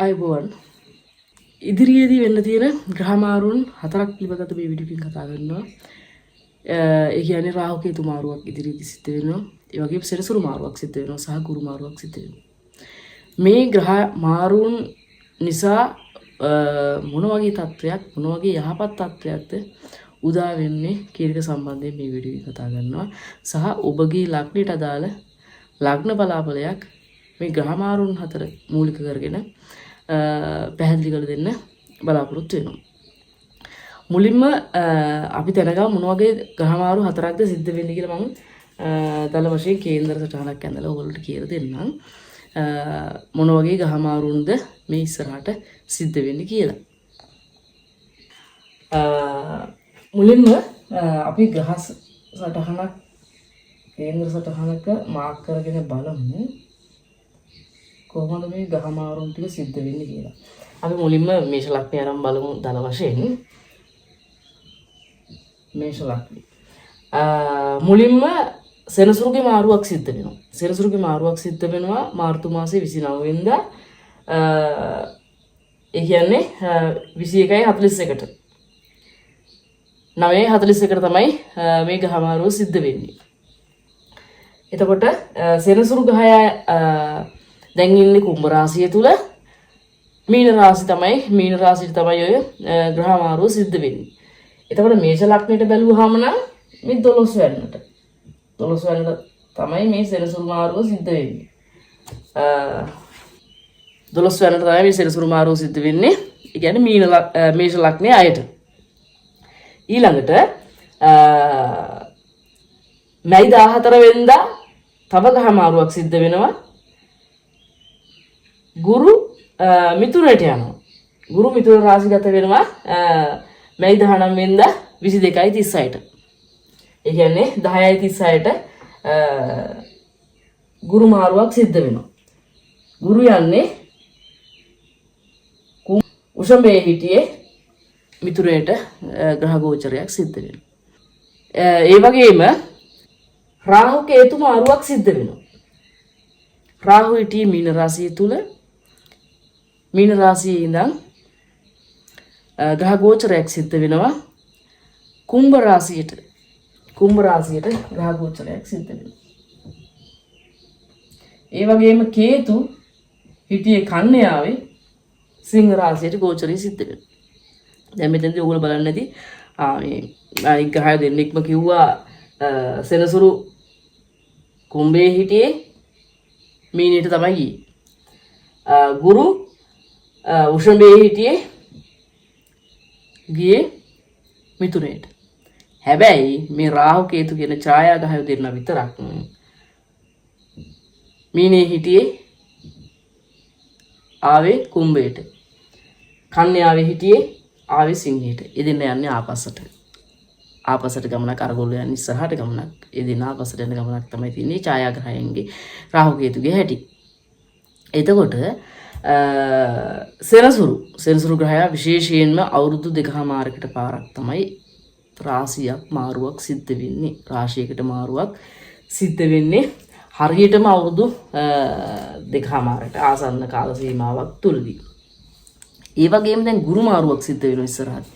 අයිබෝවන් ඉදිරියේදී වෙන්න තියෙන ග්‍රහමාරුන් 4ක් පිළිබඳව මේ වීඩියෝ එකෙන් කතා කරනවා. ඒ කියන්නේ රාහු කේතු මාරුවක් ඉදිරියේදී සිද්ධ වෙනවා. ඒ වගේම සෙනසුරු මාරුවක් සිද්ධ වෙනවා සහ ගුරු මාරුවක් සිද්ධ වෙනවා. මේ ග්‍රහ මාරුන් නිසා මොන වගේ තත්වයක් මොන වගේ යහපත් තත්වයක්ද උදා වෙන්නේ කියන එක සම්බන්ධයෙන් මේ වීඩියෝ එක කතා කරනවා. සහ ඔබගේ ලග්නයට අදාළ ලග්න බලාපලයක් මේ ග්‍රහමාරුන් 4 මූලික කරගෙන පැහැදිලි කරලා දෙන්න බලාපොරොත්තු වෙනවා. මුලින්ම අපි දැනගමු මොන වගේ ග්‍රහමාරු 4ක්ද සිද්ධ වෙන්නේ කියලා මම දල වශයෙන් කේන්දර සටහනක් ඇඳලා ඔයගොල්ලන්ට කියලා දෙන්නම්. මොන වගේ ග්‍රහමාරුන්ද මේ ඉස්සරහට සිද්ධ වෙන්නේ කියලා. මුලින්ම අපි ග්‍රහ සටහනක් කේන්දර සටහනක මාක් කරගෙන බලමු. කොහොමද මේ ග්‍රහමාරුන් ටික සිද්ධ වෙන්නේ කියලා. අපි මුලින්ම මේෂ ලග්නය ආරම්භ බලමු දල වශයෙන්. මේෂ ලග්නය. මුලින්ම සෙනසුරුගේ මාරුවක් සිද්ධ වෙනවා. සෙනසුරුගේ මාරුවක් සිද්ධ වෙනවා මාර්තු මාසයේ 29 වෙනිදා. ඒ කියන්නේ 21:41ට. 9:41ට තමයි මේ ග්‍රහමාරුව සිද්ධ වෙන්නේ. එතකොට සෙනසුරු ග්‍රහය දැන් ඉන්නේ කුම්භ රාශිය තුල. මීන රාශියට තමයි ඔය ග්‍රහමාරුව සිද්ධ වෙන්නේ. එතකොට මේෂ ලග්නයට බැලුවාම නම් මේ 12 වෙනිදාට 12 වෙනිදා තමයි මේ සෙනසුරු මාරුව සිද්ධ වෙන්නේ. 12 වෙනිදා තමයි මේ සෙනසුරු මාරුව සිද්ධ වෙන්නේ. ඒ කියන්නේ මේෂ ලග්නයේ අයට. ඊළඟට මැයි 14 වෙනිදා තව ග්‍රහමාරුවක් සිද්ධ වෙනවා. ගුරු මිථුනයට යනවා. ගුරු මිථුන රාශිගත වෙනවා මැයි 19 වෙනිදා 22:36ට. ඒ කියන්නේ 10:36ට ගුරු මාරුවක් සිද්ධ වෙනවා. ගුරු යන්නේ උෂඹේ හිටියේ මිථුනයට ග්‍රහ ගෝචරයක් සිද්ධ වෙනවා. ඒ වගේම රාහු කේතු මාරුවක් සිද්ධ වෙනවා. රාහු හිටියේ මීන රාශිය තුල. මීන රාශියේ ඉඳන් ග්‍රහ ගෝචරයක් සිද්ධ වෙනවා කුම්භ රාශියට. කුම්භ රාශියට ග්‍රහ ගෝචරයක් සිද්ධ වෙනවා. ඒ වගේම කේතු හිටියේ කන්‍යාවේ සිංහ රාශියට ගෝචරය සිද්ධ වෙනවා. දැන් මෙතනදී ඔයගොල්ලෝ බලන්න ඇති මේ ග්‍රහය දෙන්නෙක්ම කිව්වා සෙනසුරු කුම්භයේ හිටියේ මීනයට තමයි ගියේ. ගුරු උෂඹේ හිටියේ ගියේ මිථුනයට. හැබැයි මේ රාහු කේතු කියන ඡායාග්‍රහය දෙන්න විතරක් මීනේ හිටියේ ආවේ කුම්භයට. කන්‍යාවේ හිටියේ ආවේ සිංහයට. එදින යන්නේ ආපස්සට. ආපස්සට ගමනක් අරගොල්ලෝ යන්නේ ඉස්සරහට ගමනක්. එදින ආපස්සට යන ගමනක් තමයි තියෙන්නේ ඡායාග්‍රහයන්ගේ රාහු කේතුගේ හැටි. එතකොට සෙනසුරු ග්‍රහය විශේෂයෙන්ම අවුරුදු 2කමාරකට පාරක් තමයි රාශියක් මාරුවක් සිද්ධ වෙන්නේ. රාශියකට මාරුවක් සිද්ධ වෙන්නේ හරියටම අවුරුදු 2කමාරකට ආසන්න කාල සීමාවක් තුලදී. ඒ වගේම දැන් ගුරු මාරුවක් සිද්ධ වෙනවා ඉස්සරහට.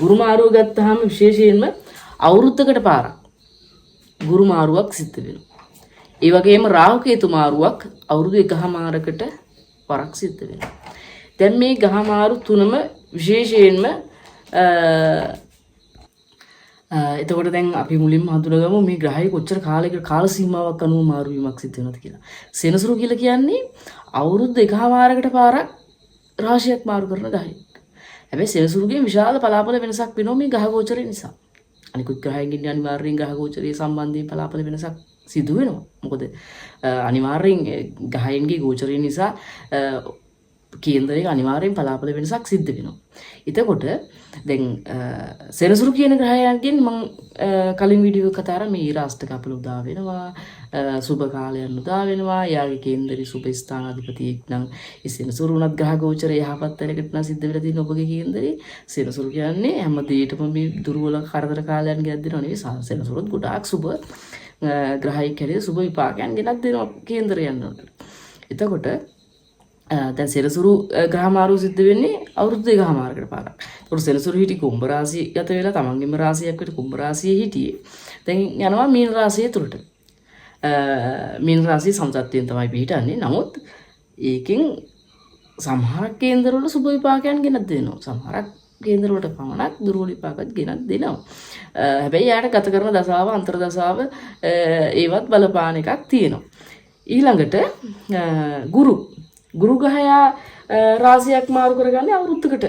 ගුරු මාරුව ගත්තාම විශේෂයෙන්ම අවුරුද්දකට පාරක් ගුරු මාරුවක් සිද්ධ වෙනවා. ඒ වගේම රාහු කේතු මාරුවක් අවුරුදු 1කමාරකට වරක් සිද්ධ වෙනවා. දැන් මේ ග්‍රහමාරු තුනම විශේෂයෙන්ම එතකොට දැන් අපි මුලින්ම හඳුනගමු මේ ග්‍රහය කොච්චර කාල සීමාවක් අනුව මාරු වීමක් සිද්ධ වෙනවද කියලා. සෙනසුරු කියලා කියන්නේ අවුරුදු 1කමාරකට පාරක් රාශියක් මාරු කරන ග්‍රහයක්. හැබැයි සෙනසුරුගේ විශාල පලාපල වෙනසක් වෙනවා මේ ග්‍රහ ගෝචරය නිසා. අනිකුත් ග්‍රහයන්ගෙන් අනිවාර්යෙන් ග්‍රහ ගෝචරයේ සම්බන්ධයෙන් පලාපල වෙනසක් සිදු වෙනවා. මොකද අනිවාර්යෙන් ග්‍රහයන්ගේ ගෝචරය නිසා කේන්දරයක අනිවාර්යෙන් පලාපල වෙනසක් සිද්ධ වෙනවා. එතකොට දැන් සෙනසුරු කියන ග්‍රහයන්ගෙන් මම කලින් වීඩියෝ කතා කරා මේ ඊරාෂ්ටක අපල උදා වෙනවා, සුබ කාලයන් උදා වෙනවා. යාගේ කේන්දරي සුබ ස්ථානාධිපතියෙක් නම් ඒ සෙනසුරු උනත් ග්‍රහ ගෝචරය යහපත් වෙලකට නම් සිද්ධ වෙලා තියෙන ඔබගේ කේන්දරේ. සෙනසුරු කියන්නේ හැම දෙයකම මේ දුර්වල කරදර කාලයන් ගෙනත් දෙනව නෙවෙයි. සෙනසුරුත් ගොඩාක් සුබ ග්‍රහයෙක් හැටියට සුබ විපාකයන් ගෙනත් දෙනවා කේන්දරයන් වලට. එතකොට දැන් සෙනසුරු ග්‍රහමාරුව සිද්ධ වෙන්නේ අවුරුදු 2කමාරකට පාරක්. ඒකට සෙනසුරු හිටි කුම්භ රාශිය ගත වෙලා තමන්ගේම රාශියක් විතර කුම්භ රාශියේ හිටියේ. දැන් යනවා මීන රාශිය තුලට. මීන රාශිය සම්සත්යෙන් තමයි පිටින්නේ. නමුත් ඒකෙන් සමහරක් කේන්දරවල සුබ විපාකයන් ගෙනත් දෙනවා. සමහරක් කේන්දරවලට පමණක් දුර්වල විපාකත් ගෙනත් දෙනවා. හැබැයි යාට ගත කරන දසාව අන්තර් දසාව ඒවත් බලපාන එකක් තියෙනවා. ඊළඟට ගුරු ග්‍රහයා රාශියක් මාරු කරගන්නේ අවුරුද්දකට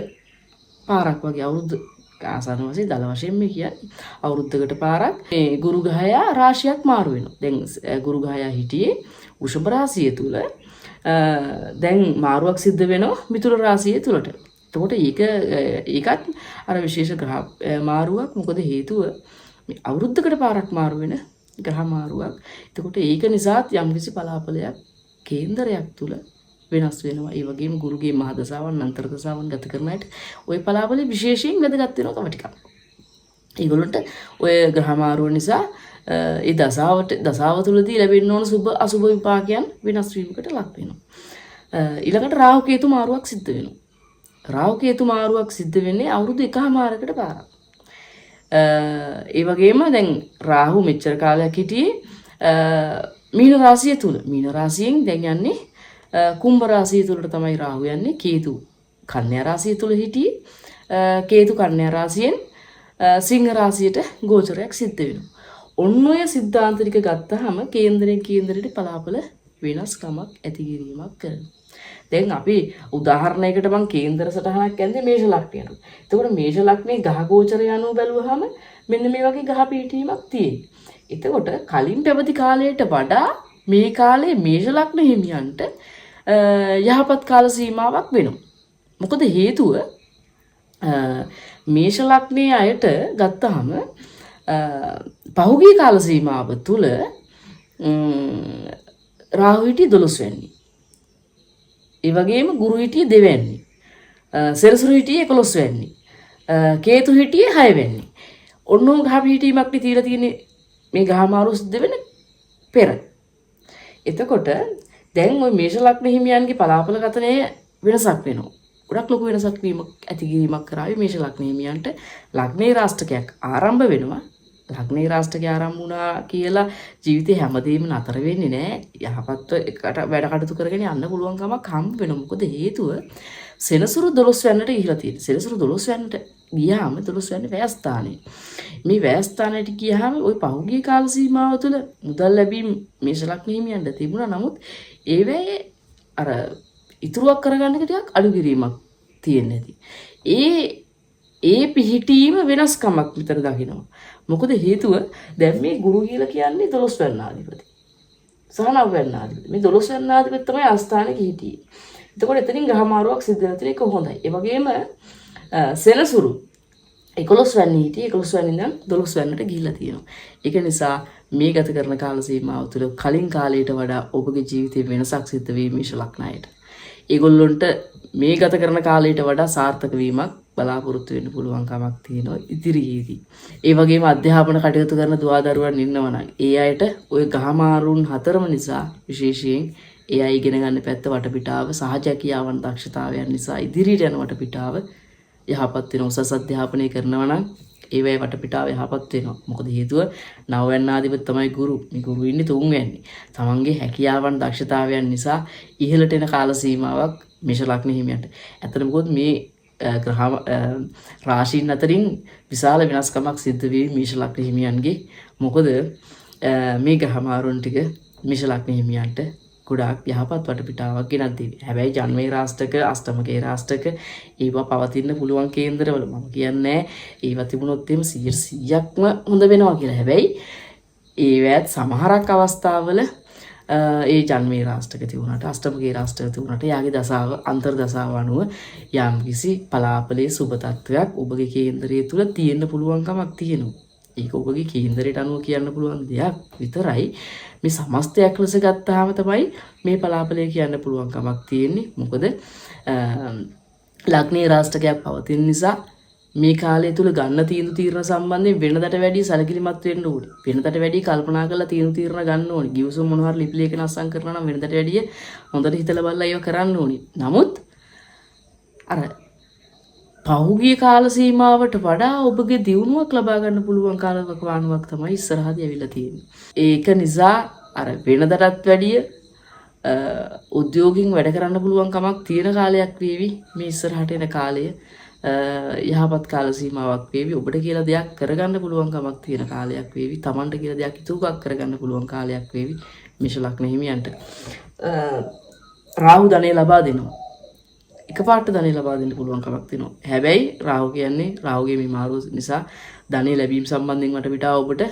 පාරක් වගේ. අවුරුද්ද ආසන්න වශයෙන් දල වශයෙන් මේ කියන්නේ අවුරුද්දකට පාරක් මේ ගුරු ග්‍රහයා රාශියක් මාරු වෙනවා. දැන් ගුරු ග්‍රහයා හිටියේ වෘෂභ රාශිය තුල දැන් මාරුවක් සිද්ධ වෙනවා මිථුන රාශිය තුලට. එතකොට ඒකත් අර විශේෂ ග්‍රහ මාරුවක්. මොකද හේතුව මේ අවුරුද්දකට පාරක් මාරු වෙන ග්‍රහ මාරුවක්. එතකොට ඒක නිසා යම්කිසි පලාපලයක් කේන්දරයක් තුල වෙනස් වෙනවා. ඒ වගේම ගුරුගේ මහ දසාවන් අන්තර් දසාවන් ගත කරන අයට ওই පලාපලෙ විශේෂයෙන් වැදගත් වෙනවා තව ටිකක්. ඒගොල්ලන්ට ওই ග්‍රහ මාරුව නිසා ඒ දසාව තුලදී ලැබෙන්න ඕන සුබ අසුබ විපාකයන් වෙනස් වීමකට ලක් වෙනවා. ඊළඟට රාහු කේතු මාරුවක් සිද්ධ වෙනවා. රාහු කේතු මාරුවක් සිද්ධ වෙන්නේ අවුරුදු 1කමාරකට පාරක්. ඒ වගේම දැන් රාහු මෙච්චර කාලයක් හිටියේ මීන රාශිය තුල. මීන රාශියෙන් දැන් යන්නේ කුම්භ රාශිය තුලට තමයි රාහු යන්නේ. කේතු කන්‍යා රාශිය තුල හිටියේ. කේතු කන්‍යා රාශියෙන් සිංහ රාශියට ගෝචරයක් සිද්ධ වෙනවා. ඔන්න ඔය සිද්ධාන්ත ටික ගත්තාම කේන්දරයට පලාපල වෙනස්කමක් ඇති කිරීමක් කරනවා. දැන් අපි උදාහරණයකට මම කේන්දර සටහනක් ඇන්දේ මේෂ ලග්නයට. එතකොට මේෂ ලග්නේ ගහ ගෝචරය අනුව බැලුවහම මෙන්න මේ වගේ ගහ පීඨීමක් තියෙනවා. එතකොට කලින් පැවති කාලයට වඩා මේ කාලේ මේෂ ලග්න හිමියන්ට යහපත් කාල සීමාවක් වෙනවා. මොකද හේතුව මේෂ ලග්නයේ අයට ගත්තාම පහුගිය කාල සීමාව තුල රාහු හිටියේ 12 වෙනි. ඒ වගේම ගුරු හිටියේ 2 වෙනි. සෙනසුරු හිටියේ 11 වෙනි. කේතු හිටියේ 6 වෙනි. ඔන්නෝ ගහ පිහිටීමක් තියලා තියෙන්නේ මේ ගහ මාරු සිද්ධ වෙන පෙර. එතකොට දැන් ওই මේෂ ලග්න හිමියන්ගේ පලාපල ගතනේ වෙනසක් වෙනවා. ගොඩක් ලොකු වෙනසක් වීමක් ඇති කිරීමක් කරාවි මේෂ ලග්න හිමියන්ට. ලග්නේ රාෂ්ටකයක් ආරම්භ වෙනවා. ලග්නේ රාෂ්ටකය ආරම්භ වුණා කියලා ජීවිතේ හැමදේම නතර වෙන්නේ නැහැ. යහපත්ව එකට වැඩ කටයුතු කරගෙන යන්න පුළුවන් කමක් හම්බ වෙනවා. මොකද හේතුව සෙනසුරු 12 වෙනිට ගිහිලා තියෙනවා. සෙනසුරු 12 වෙනිට ගියාම 12 වෙනි වැයස්ථානේ. මේ වැයස්ථානයට ගියාම ওই පහුගිය කාල සීමාව තුළ මුදල් ලැබීම් මේෂ ලග්න හිමියන්ට තිබුණා. නමුත් ඒ වෙයි අර ඉතුරුවක් කරගන්න ටිකක් අඩු කිරීමක් තියෙන්නේ නැති. ඒ පිහිටීම වෙනස්කමක් විතර දකිනවා. මොකද හේතුව දැන් මේ ගුරු කියලා කියන්නේ 12 වෙනාධිපති. සහ 9 වෙනාධිපති. මේ 12 වෙනාධිපති තමයි ආස්ථානේ හිටියේ. එතකොට එතනින් ගහමාරුවක් සිද්ධ වෙන එක හොඳයි. ඒ වගේම සෙනසුරු 11 වෙනි හිටියේ 11 වෙනි ඉඳන් 12 වෙනිට ගිහිල්ලා තියෙනවා. ඒක නිසා මේ ගත කරන කාල සීමාව තුළ කලින් කාලයට වඩා ඔබගේ ජීවිතේ වෙනසක් සිද්ධ වෙයි මේෂ ලග්නයට. ඒගොල්ලොන්ට මේ ගත කරන කාලයට වඩා සාර්ථක වීමක් බලාපොරොත්තු වෙන්න පුළුවන් කමක් තියෙනවා ඉදිරියේදී. ඒ වගේම අධ්‍යාපන කටයුතු කරන දුවදරුවන් ඉන්නවා නම් ඒ අයට ওই ගහමාරුන් හතරම නිසා විශේෂයෙන් ඒ අය ඉගෙන ගන්න පැත්ත වටපිටාව සහජකියාවන් දක්ෂතාවයන් නිසා ඉදිරියට යන වටපිටාව යහපත් වෙන උසස් අධ්‍යාපනය කරනවා නම් ඒ වේ වටපිටාව යහපත් වෙනවා. මොකද හේතුව 9 වෙනාධිපති තමයි ගුරු. මේ ගුරු ඉන්නේ 3 වෙනි. තමන්ගේ හැකියාවන් දක්ෂතාවයන් නිසා ඉහළට එන කාල සීමාවක් මේෂ ලග්න හිමියන්ට. ඇත්තට මොකද මේ ග්‍රහ රාශීන් අතරින් විශාල වෙනස්කමක් සිද්ධ වෙයි මේෂ ලග්න හිමියන්ගේ. මොකද මේ ග්‍රහ මාරුන් ටික මේෂ ලග්න හිමියන්ට ගොඩාක් යහපත් වටපිටාවක් ගෙනත් දෙවි. හැබැයි ජන්මේ රාෂ්ටක අෂ්ටමකේ රාෂ්ටක ඒවා පවතින්න පුළුවන් කේන්දරවල මම කියන්නේ ඒවා තිබුණොත් එimhe 100%ක්ම හොඳ වෙනවා කියලා. හැබැයි ඒවත් සමහරක් අවස්ථාවල ඒ ජන්මේ රාෂ්ටක තිබුණාට අෂ්ටමකේ රාෂ්ටක තිබුණාට යාගේ දසාව අන්තර් දසාව අනුව යම්කිසි පලාපලේ සුබ තත්වයක් ඔබගේ කේන්දරය තුල තියෙන්න පුළුවන් කමක් තියෙනවා. ඒක ඔබගේ කේන්දරයට අනුව කියන්න පුළුවන් දෙයක් විතරයි. මේ සමස්තයක් ලෙස ගත්තාම තමයි මේ පලාපලය කියන්න පුළුවන් කමක් තියෙන්නේ. මොකද ලග්නේ රාෂ්ටකයක් පවතින නිසා මේ කාලය තුල ගන්න තීන්දුව తీරන සම්බන්ධයෙන් වෙනදට වැඩිය සැලකිලිමත් වෙන්න ඕනේ. වෙනදට වැඩිය කල්පනා කරලා තීන්දුව తీරන ගන්න ඕනේ. ගිවිසුම් මොනවා හරි ලිපි ලේඛන අස්සම් කරනවා නම් වෙනදට වැඩිය හොඳට හිතලා බලලා ඒව කරන්න ඕනේ. නමුත් අර පහුගිය කාල සීමාවට වඩා ඔබගේ දියුණුවක් ලබා ගන්න පුළුවන් කාලවකවානුවක් තමයි ඉස්සරහදී ඇවිල්ලා තියෙන්නේ. ඒක නිසා අර වෙනදටත් වැඩිය උද්‍යෝගින් වැඩ කරන්න පුළුවන් කමක් තියෙන කාලයක් වේවි මේ ඉස්සරහට එන කාලය. යහපත් කාල සීමාවක් වේවි. ඔබට කියලා දෙයක් කරගන්න පුළුවන් කමක් තියෙන කාලයක් වේවි. Tamanට කියලා දෙයක් ඉතුරුකක් කරගන්න පුළුවන් කාලයක් වේවි. මේෂ ලග්න හිමියන්ට රාහු ධනෙ ලබා දෙනවා. එකපාරට ධනෙ ලබා දෙන්න පුළුවන් කමක් තියෙනවා. හැබැයි රාහු කියන්නේ රාහුගේ මේ මාරුව නිසා ධනෙ ලැබීම සම්බන්ධයෙන් වටපිටාව ඔබට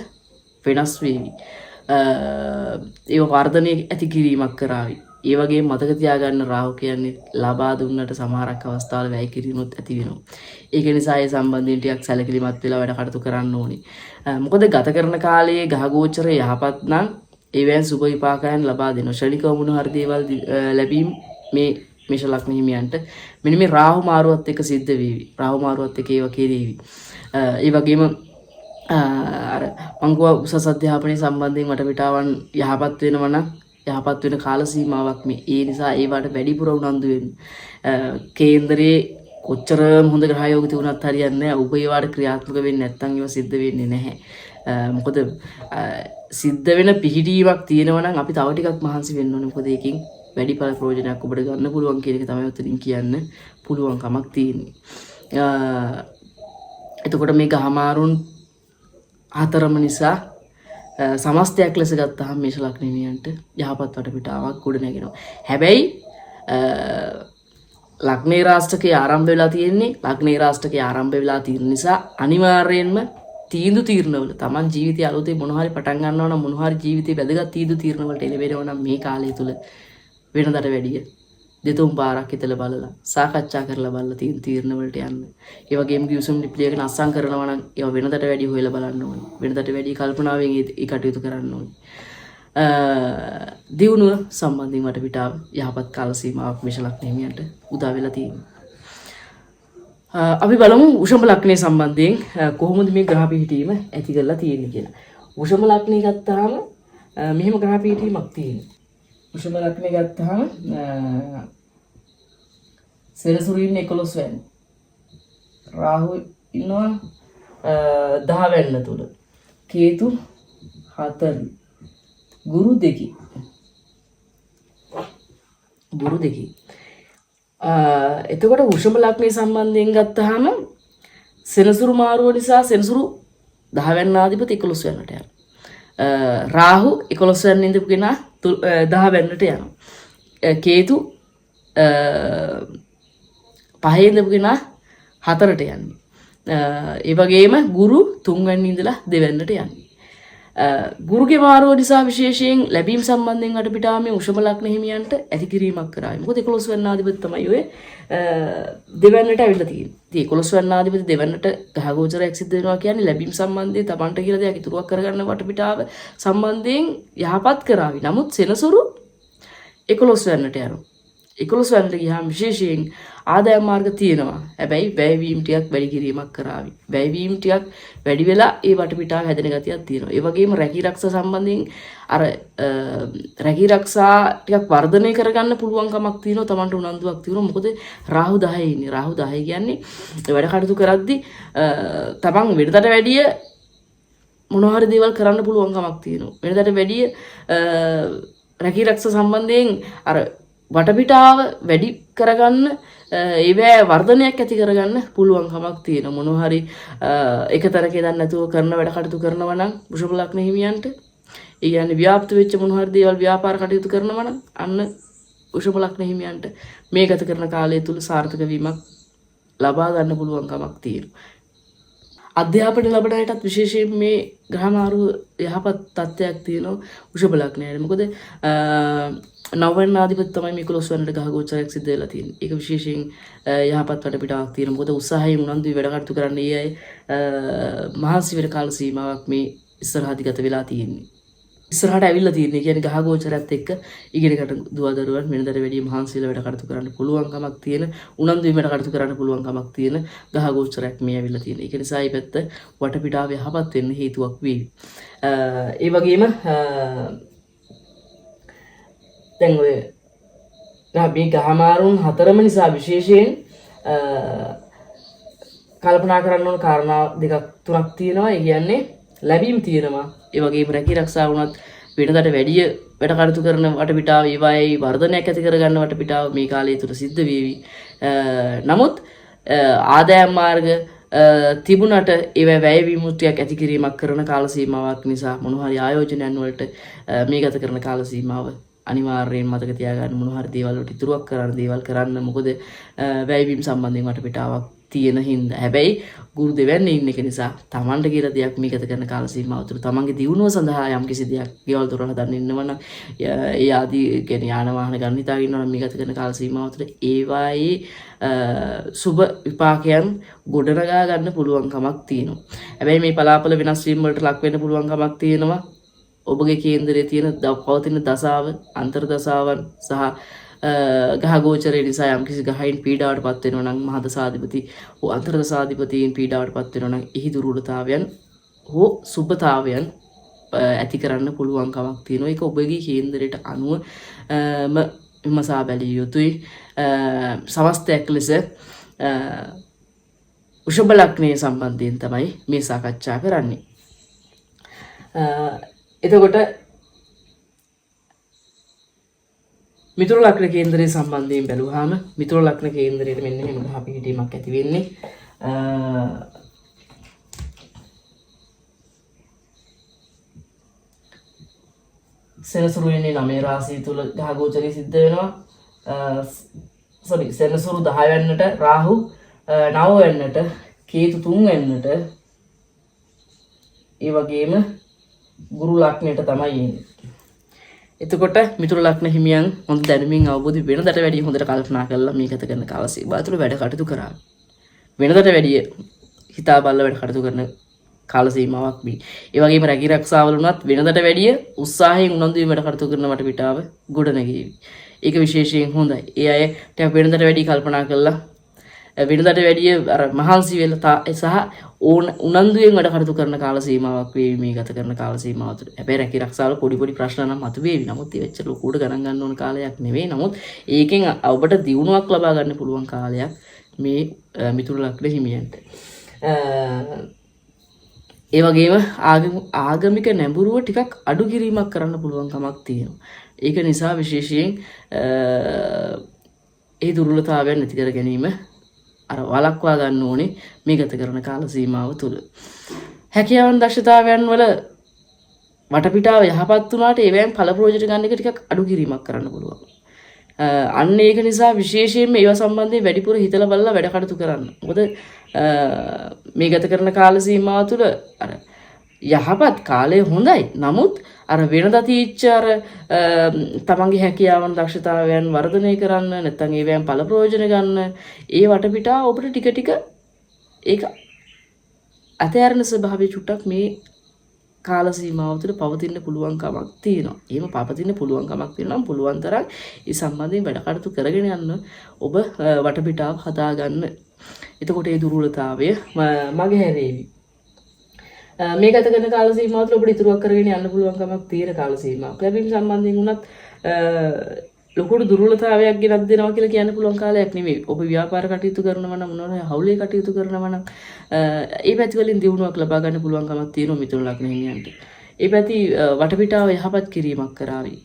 වෙනස් වේවි. ඒ වර්ධනයේ ඇති කිරීමක් කරાવી. ඒ වගේ මතක තියාගන්න රාහු කියන්නේ ලබා දුන්නට සමහරක් අවස්ථාවල වැය කිරීමත් ඇති වෙනවා. ඒක නිසා ඒ සම්බන්ධයෙන් ටිකක් සැලකිලිමත් වෙලා වැඩ කටයුතු කරන්න ඕනේ. මොකද ගත කරන කාලයේ ගහගෝචරය යහපත් නම් ඒවෙන් සුබ විපාකයන් ලබා දෙනවා. ශනිකව මොන හරි දේවල් ලැබීම් මේ මේෂ ලග්න හිමියන්ට මෙන්න මේ රාහු මාරුවත් එක්ක සිද්ධ වෙවි. රාහු මාරුවත් එක්ක ඒව කෙරේවි. ඒ වගේම අර මංගුව උසස් අධ්‍යාපනයේ සම්බන්ධයෙන් වටපිටාවන් යහපත් වෙනවා නම් යහපත් වෙන කාල සීමාවක් මේ. ඒ නිසා ඒවට වැඩිපුර උනන්දු වෙන්න. කේන්දරයේ කොච්චරම හොඳ ග්‍රහයෝග තිබුණත් හරියන්නේ නැහැ. ඔබ ඒවට ක්‍රියාත්මක වෙන්නේ නැත්නම් ඒව සිද්ධ වෙන්නේ නැහැ. මොකද සිද්ධ වෙන පිහිටීමක් තියෙනවා නම් අපි තව ටිකක් මහන්සි වෙන්න ඕනේ. මොකද ඒකෙන් වැඩිපුර ප්‍රයෝජනයක් ඔබට ගන්න පුළුවන් කියන එක තමයි උතරින් කියන්න පුළුවන් කමක් තියෙන්නේ. එතකොට මේ ගහමාරුන් හතරම නිසා සමස්තයක් ලෙස ගත්තාම මේෂ ලග්න හිමියන්ට යහපත් වටපිටාවක් ගොඩ නැගෙනවා. හැබැයි ලග්නේ රාෂ්ටකයේ ආරම්භ වෙලා තියෙන්නේ ලග්නේ රාෂ්ටකයේ ආරම්භ වෙලා තියෙන නිසා අනිවාර්යයෙන්ම තීන්දුව తీරනවල Taman ජීවිතය අලුතෙන් මොන හරි පටන් ගන්නවා නම් මොන හරි ජීවිතේ වැදගත් තීන්දුව తీරනවලට එළවෙනවා නම් මේ කාලය තුල වෙනදට වැඩිය දෙතුන් පාරක් හිතලා බලලා සාකච්ඡා කරලා බලලා තීරණ වලට යන්න. ඒ වගේම ගිවිසුම් ලිපියක අස්සම් කරනවා නම් ඒව වෙනදට වැඩිය හොයලා බලන්න ඕනේ. වෙනදට වැඩිය කල්පනාවෙන් ඒ කටයුතු කරන්න ඕනේ. දියුණුව සම්බන්ධයෙන් වටපිටාව යහපත් කාල සීමාවක් මේෂ ලග්න හිමියන්ට උදා වෙලා තියෙනවා. අපි බලමු වෘෂභ ලග්නයේ සම්බන්ධයෙන් කොහොමද මේ ග්‍රහ පිහිටීම ඇති කරලා තියෙන්නේ කියලා. වෘෂභ ලග්නය ගත්තාම මෙහෙම ග්‍රහ පිහිටීමක් තියෙනවා. වෘෂභ ලග්නය ගත්තාම සෙනසුරු ඉන්නේ 11 වෙනි. රාහු ඉන්නවා 10 වෙනි තුල. කේතු 4. ගුරු 2. එතකොට වෘෂභ ලග්නයේ සම්බන්ධයෙන් ගත්තාම සෙනසුරු මාරුව නිසා සෙනසුරු 10 වෙනි ආධිපති 11 වෙනට යනවා. රාහු 11 වෙනි ඉඳපු කෙනා 10 වෙනිට යනවා. කේතු 5 ඉඳපු කෙනා 4ට යන්නේ. ඒ වගේම ගුරු 3 වෙනි ඉඳලා 2 වෙනිට යන්නේ. ගුරුගේ මාරුව නිසා විශේෂයෙන් ලැබීම් සම්බන්ධයෙන් වටපිටාව මේ වෘෂභ ලග්න හිමියන්ට ඇති කිරීමක් කරાવી. මොකද 11 වෙනි ආධිපති තමයි ඔය 2 වෙනිට ඇවිල්ලා තියෙන්නේ. ඉතින් 11 වෙනි ආධිපති 2 වෙනිට ගහගෝචරයක් සිද්ධ වෙනවා කියන්නේ ලැබීම් සම්බන්ධයෙන් Tamanට කියලා දෙයක් ඉතුරුවක් කරගන්න වටපිටාව සම්බන්ධයෙන් යහපත් කරાવી. නමුත් සෙනසුරු 11 වෙනිට යනවා. 11 වෙනිට ගියාම විශේෂයෙන් ආදායම් මාර්ග තියෙනවා. හැබැයි වැයවීම් ටිකක් වැඩි කිරීමක් කරાવી. වැයවීම් ටිකක් වැඩි වෙලා ඒ වටපිටාව හැදෙන ගතියක් තියෙනවා. ඒ වගේම රැකී ආරක්ෂා සම්බන්ධයෙන් අර රැකී ආරක්ෂා ටිකක් වර්ධනය කරගන්න පුළුවන් කමක් තියෙනවා. Tamanට උනන්දුවක් තියෙනවා. මොකද රාහු 10 ඉන්නේ. රාහු 10 කියන්නේ වැඩ කටයුතු කරද්දී Taman වෙනදට වැඩිය මොනවා හරි දේවල් කරන්න පුළුවන් කමක් තියෙනවා. වෙනදට වැඩිය රැකී ආරක්ෂා සම්බන්ධයෙන් අර වටපිටාව වැඩි කරගන්න ඒවැ වර්ධනයක් ඇති කරගන්න පුළුවන් කමක් තියෙනවා. මොනවා හරි එකතරක ඉඳන් නැතුව කරන වැඩ කටයුතු කරනවා නම් වෘෂභ ලග්න හිමියන්ට ඒ කියන්නේ ව්‍යාප්ත වෙච්ච මොනවා හරි දේවල් ව්‍යාපාර කටයුතු කරනවා නම් අන්න වෘෂභ ලග්න හිමියන්ට මේ ගත කරන කාලය තුල සාර්ථක වීමක් ලබා ගන්න පුළුවන් කමක් තියෙනවා. අධ්‍යාපනය ලැබෙන අයටත් විශේෂයෙන් මේ ග්‍රහමාරු යහපත් තත්ත්වයක් තියෙනවා වෘෂභ ලග්නයට. මොකද නවවන ආධිපති තමයි මේ 11 වෙනිට ගහගෝචරයක් සිද්ධ වෙලා තියෙන්නේ. ඒක විශේෂයෙන් යහපත් වටපිටාවක් තියෙනවා. මොකද උත්සාහයෙන් උනන්දුයි වැඩ කටයුතු කරන්න ඒ අය මහන්සි වෙන කාල සීමාවක් මේ ඉස්සරහදී ගත වෙලා තියෙන්නේ. ඉස්සරහට ඇවිල්ලා තියෙන්නේ. කියන්නේ ගහ ගෝචරයත් එක්ක ඉගෙනකට දුවදරුවන් වෙනදට වැඩිය මහන්සියලා වැඩ කටයුතු කරන්න පුළුවන්කමක් තියෙන, උනන්දු වීමට කටයුතු කරන්න පුළුවන්කමක් තියෙන ගහ ගෝචරයක් මේ ඇවිල්ලා තියෙන්නේ. ඒක නිසා මේ පැත්ත වටපිටාව යහපත් වෙන්න හේතුවක් වෙයි. ඒ වගේම දැන් ඔය මේ ගහමාරුන් හතරම නිසා විශේෂයෙන් කල්පනා කරන්න ඕන කාරණා දෙකක් තුනක් තියෙනවා. ඒ කියන්නේ ලැබීම් තියෙනවා. ඒ වගේම රැකී ආරක්ෂා වුණත් වෙනදට වැඩිය වැඩ කටයුතු කරන වටපිටාව ඒවායේ වර්ධනයක් ඇති කරගන්න වටපිටාව මේ කාලය තුල සිද්ධ වේවි. නමුත් ආදායම් මාර්ග තිබුණට ඒවා වැය විමුක්තියක් ඇති කිරීමක් කරන කාල සීමාවක් නිසා මොනවා හරි ආයෝජනයන් වලට මේ ගත කරන කාල සීමාව අනිවාර්යයෙන් මතක තියාගන්න. මොනවා හරි දේවල් වලට ඉතුරුවක් කරන්න දේවල් කරන්න. මොකද වැයවීම සම්බන්ධයෙන් වටපිටාවක් තියෙන හින්දා. හැබැයි ගුරු දෙවන්නේ ඉන්න එක නිසා Tamanට කියලා දෙයක් මේ ගත කරන කාල සීමාව තුළ තමන්ගේ දියුණුව සඳහා යම් කිසි දෙයක් ගෙවල් දොරවල් හදන්න ඉන්නවනම් ඒ ආදී කියන්නේ යාන වාහන ගන්න හිතාගෙන ඉන්නවනම් මේ ගත කරන කාල සීමාව තුළ ඒවායේ සුබ විපාකයන් ගොඩනගා ගන්න පුළුවන්කමක් තියෙනවා. හැබැයි මේ පලාපල වෙනස් වීම වලට ලක් වෙන්න පුළුවන්කමක් තියෙනවා. ඔබගේ කේන්දරයේ තියෙන පවතින දසාව, අන්තර් දසාවන් සහ ගහ ගෝචරය නිසා යම් කිසි ගහයින් පීඩාවට පත් වෙනවා නම් මහා දසාධිපති හෝ අන්තර් දසාධිපතීන් පීඩාවට පත් වෙනවා නම් එහි දුර්වලතාවයන් හෝ සුබතාවයන් ඇති කරන්න පුළුවන්කමක් තියෙනවා. ඒක ඔබගේ කේන්දරයට අනුව විමසා බැලිය යුතුයි. සමස්තයක් ලෙස වෘෂභ ලග්නයේ සම්බන්ධයෙන් තමයි මේ සාකච්ඡා කරන්නේ. එතකොට මිතුරු ලග්න කේන්දරය සම්බන්ධයෙන් බැලුවාම මිතුරු ලග්න කේන්දරයට මෙන්න මෙහෙම ගහ පිහිටීමක් ඇති වෙන්නේ. සෙනසුරු වෙන්නේ 9 රාශිය තුල ගහ ගෝචරය සිද්ධ වෙනවා. සෙනසුරු 10 වෙන්නට රාහු 9 වෙන්නට කේතු 3 වෙන්නට ඒ වගේම ගුරු ලග්නයට තමයි එන්නේ. එතකොට මිතුරු ලග්න හිමියන් හොඳ දැනුමින් අවබෝධ වෙනදට වැඩිය හොඳට කල්පනා කරලා මේ ගත කරන කාල සීමාව තුළ වැඩ කටයුතු කරා. වෙනදට වැඩිය හිතා බලලා වැඩ කටයුතු කරන කාල සීමාවක් මේ. ඒ වගේම රැකී ආරක්ෂාවල උනත් වෙනදට වැඩිය උත්සාහයෙන් උනන්දු වීම වැඩ කටයුතු කරන වටපිටාව ගොඩනැගෙවි. ඒක විශේෂයෙන් හොඳයි. ඒ අය ටිකක් වෙනදට වැඩිය කල්පනා කරලා වෙනදට වැඩිය අර මහන්සි වෙලා සහ උනන්දුවෙන් වැඩ කටයුතු කරන කාල සීමාවක් වේවි මේ ගත කරන කාල සීමාව තුළ. හැබැයි රැකී ආරක්ෂාවල පොඩි ප්‍රශ්න නම් මතුවේවි. නමුත් ඒ වෙච්ච ලොකුට ගණන් ගන්න ඕන කාලයක් නෙවෙයි. නමුත් ඒකෙන් ඔබට දියුණුවක් ලබා ගන්න පුළුවන් කාලයක් මේ මිතුරු ලග්න හිමියන්ට. ඒ වගේම ආගමික නැඹුරුව ටිකක් අඩු කිරීමක් කරන්න පුළුවන් කමක් තියෙනවා. ඒක නිසා විශේෂයෙන් ඒ දුර්වලතාවයන් නැති කර ගැනීම අර වළක්වා ගන්න ඕනේ මේ ගත කරන කාල සීමාව තුළ. හැකියාවන් දක්ෂතාවයන් වල වටපිටාව යහපත් වුණාට ඒවෙන් ඵල ප්‍රයෝජන ගන්න එක ටිකක් අඩු කිරීමක් කරන්න පුළුවන්. අන්න ඒක නිසා විශේෂයෙන්ම ඒවා සම්බන්ධයෙන් වැඩිපුර හිතලා බලලා වැඩ කටයුතු කරන්න. මොකද මේ ගත කරන කාල සීමාව තුළ අර යහපත් කාලය හොඳයි. නමුත් අර වෙනදා තීච්ච අර තමන්ගේ හැකියාවන් දක්ෂතාවයන් වර්ධනය කරන්න නැත්නම් ඒවෙන් ඵල ප්‍රයෝජන ගන්න ඒ වටපිටාව ඔබට ටික ටික ඒක අතෑරන ස්වභාවය චුට්ටක් මේ කාල සීමාව තුළ පවතින්න පුළුවන් කමක් තියෙනවා. එහෙම පවතින්න පුළුවන් කමක් තියෙනවා නම් පුළුවන් තරම් ඒ සම්බන්ධයෙන් වැඩ කටයුතු කරගෙන යන්න ඔබ වටපිටාව හදාගන්න. එතකොට ඒ දුර්වලතාවය මගහැරේවි. මේ ගත කරන කාල සීමාව තුළ ඔබට ඉතුරුවක් කරගෙන යන්න පුළුවන් කමක් තියෙන කාල සීමාවක්. ලැබීම් සම්බන්ධයෙන් උනත් ලොකුට දුර්වලතාවයක් ගෙනත් දෙනවා කියලා කියන්න පුළුවන් කාලයක් නෙමෙයි. ඔබ ව්‍යාපාර කටයුතු කරනවා නම් මොනවා හවුලේ කටයුතු කරනවා නම් ඒ පැති වලින් දියුණුවක් ලබා ගන්න පුළුවන් කමක් තියෙනවා මිතුරු ලග්න හිමියන්ට. ඒ පැති වටපිටාව යහපත් කිරීමක් කරાવી.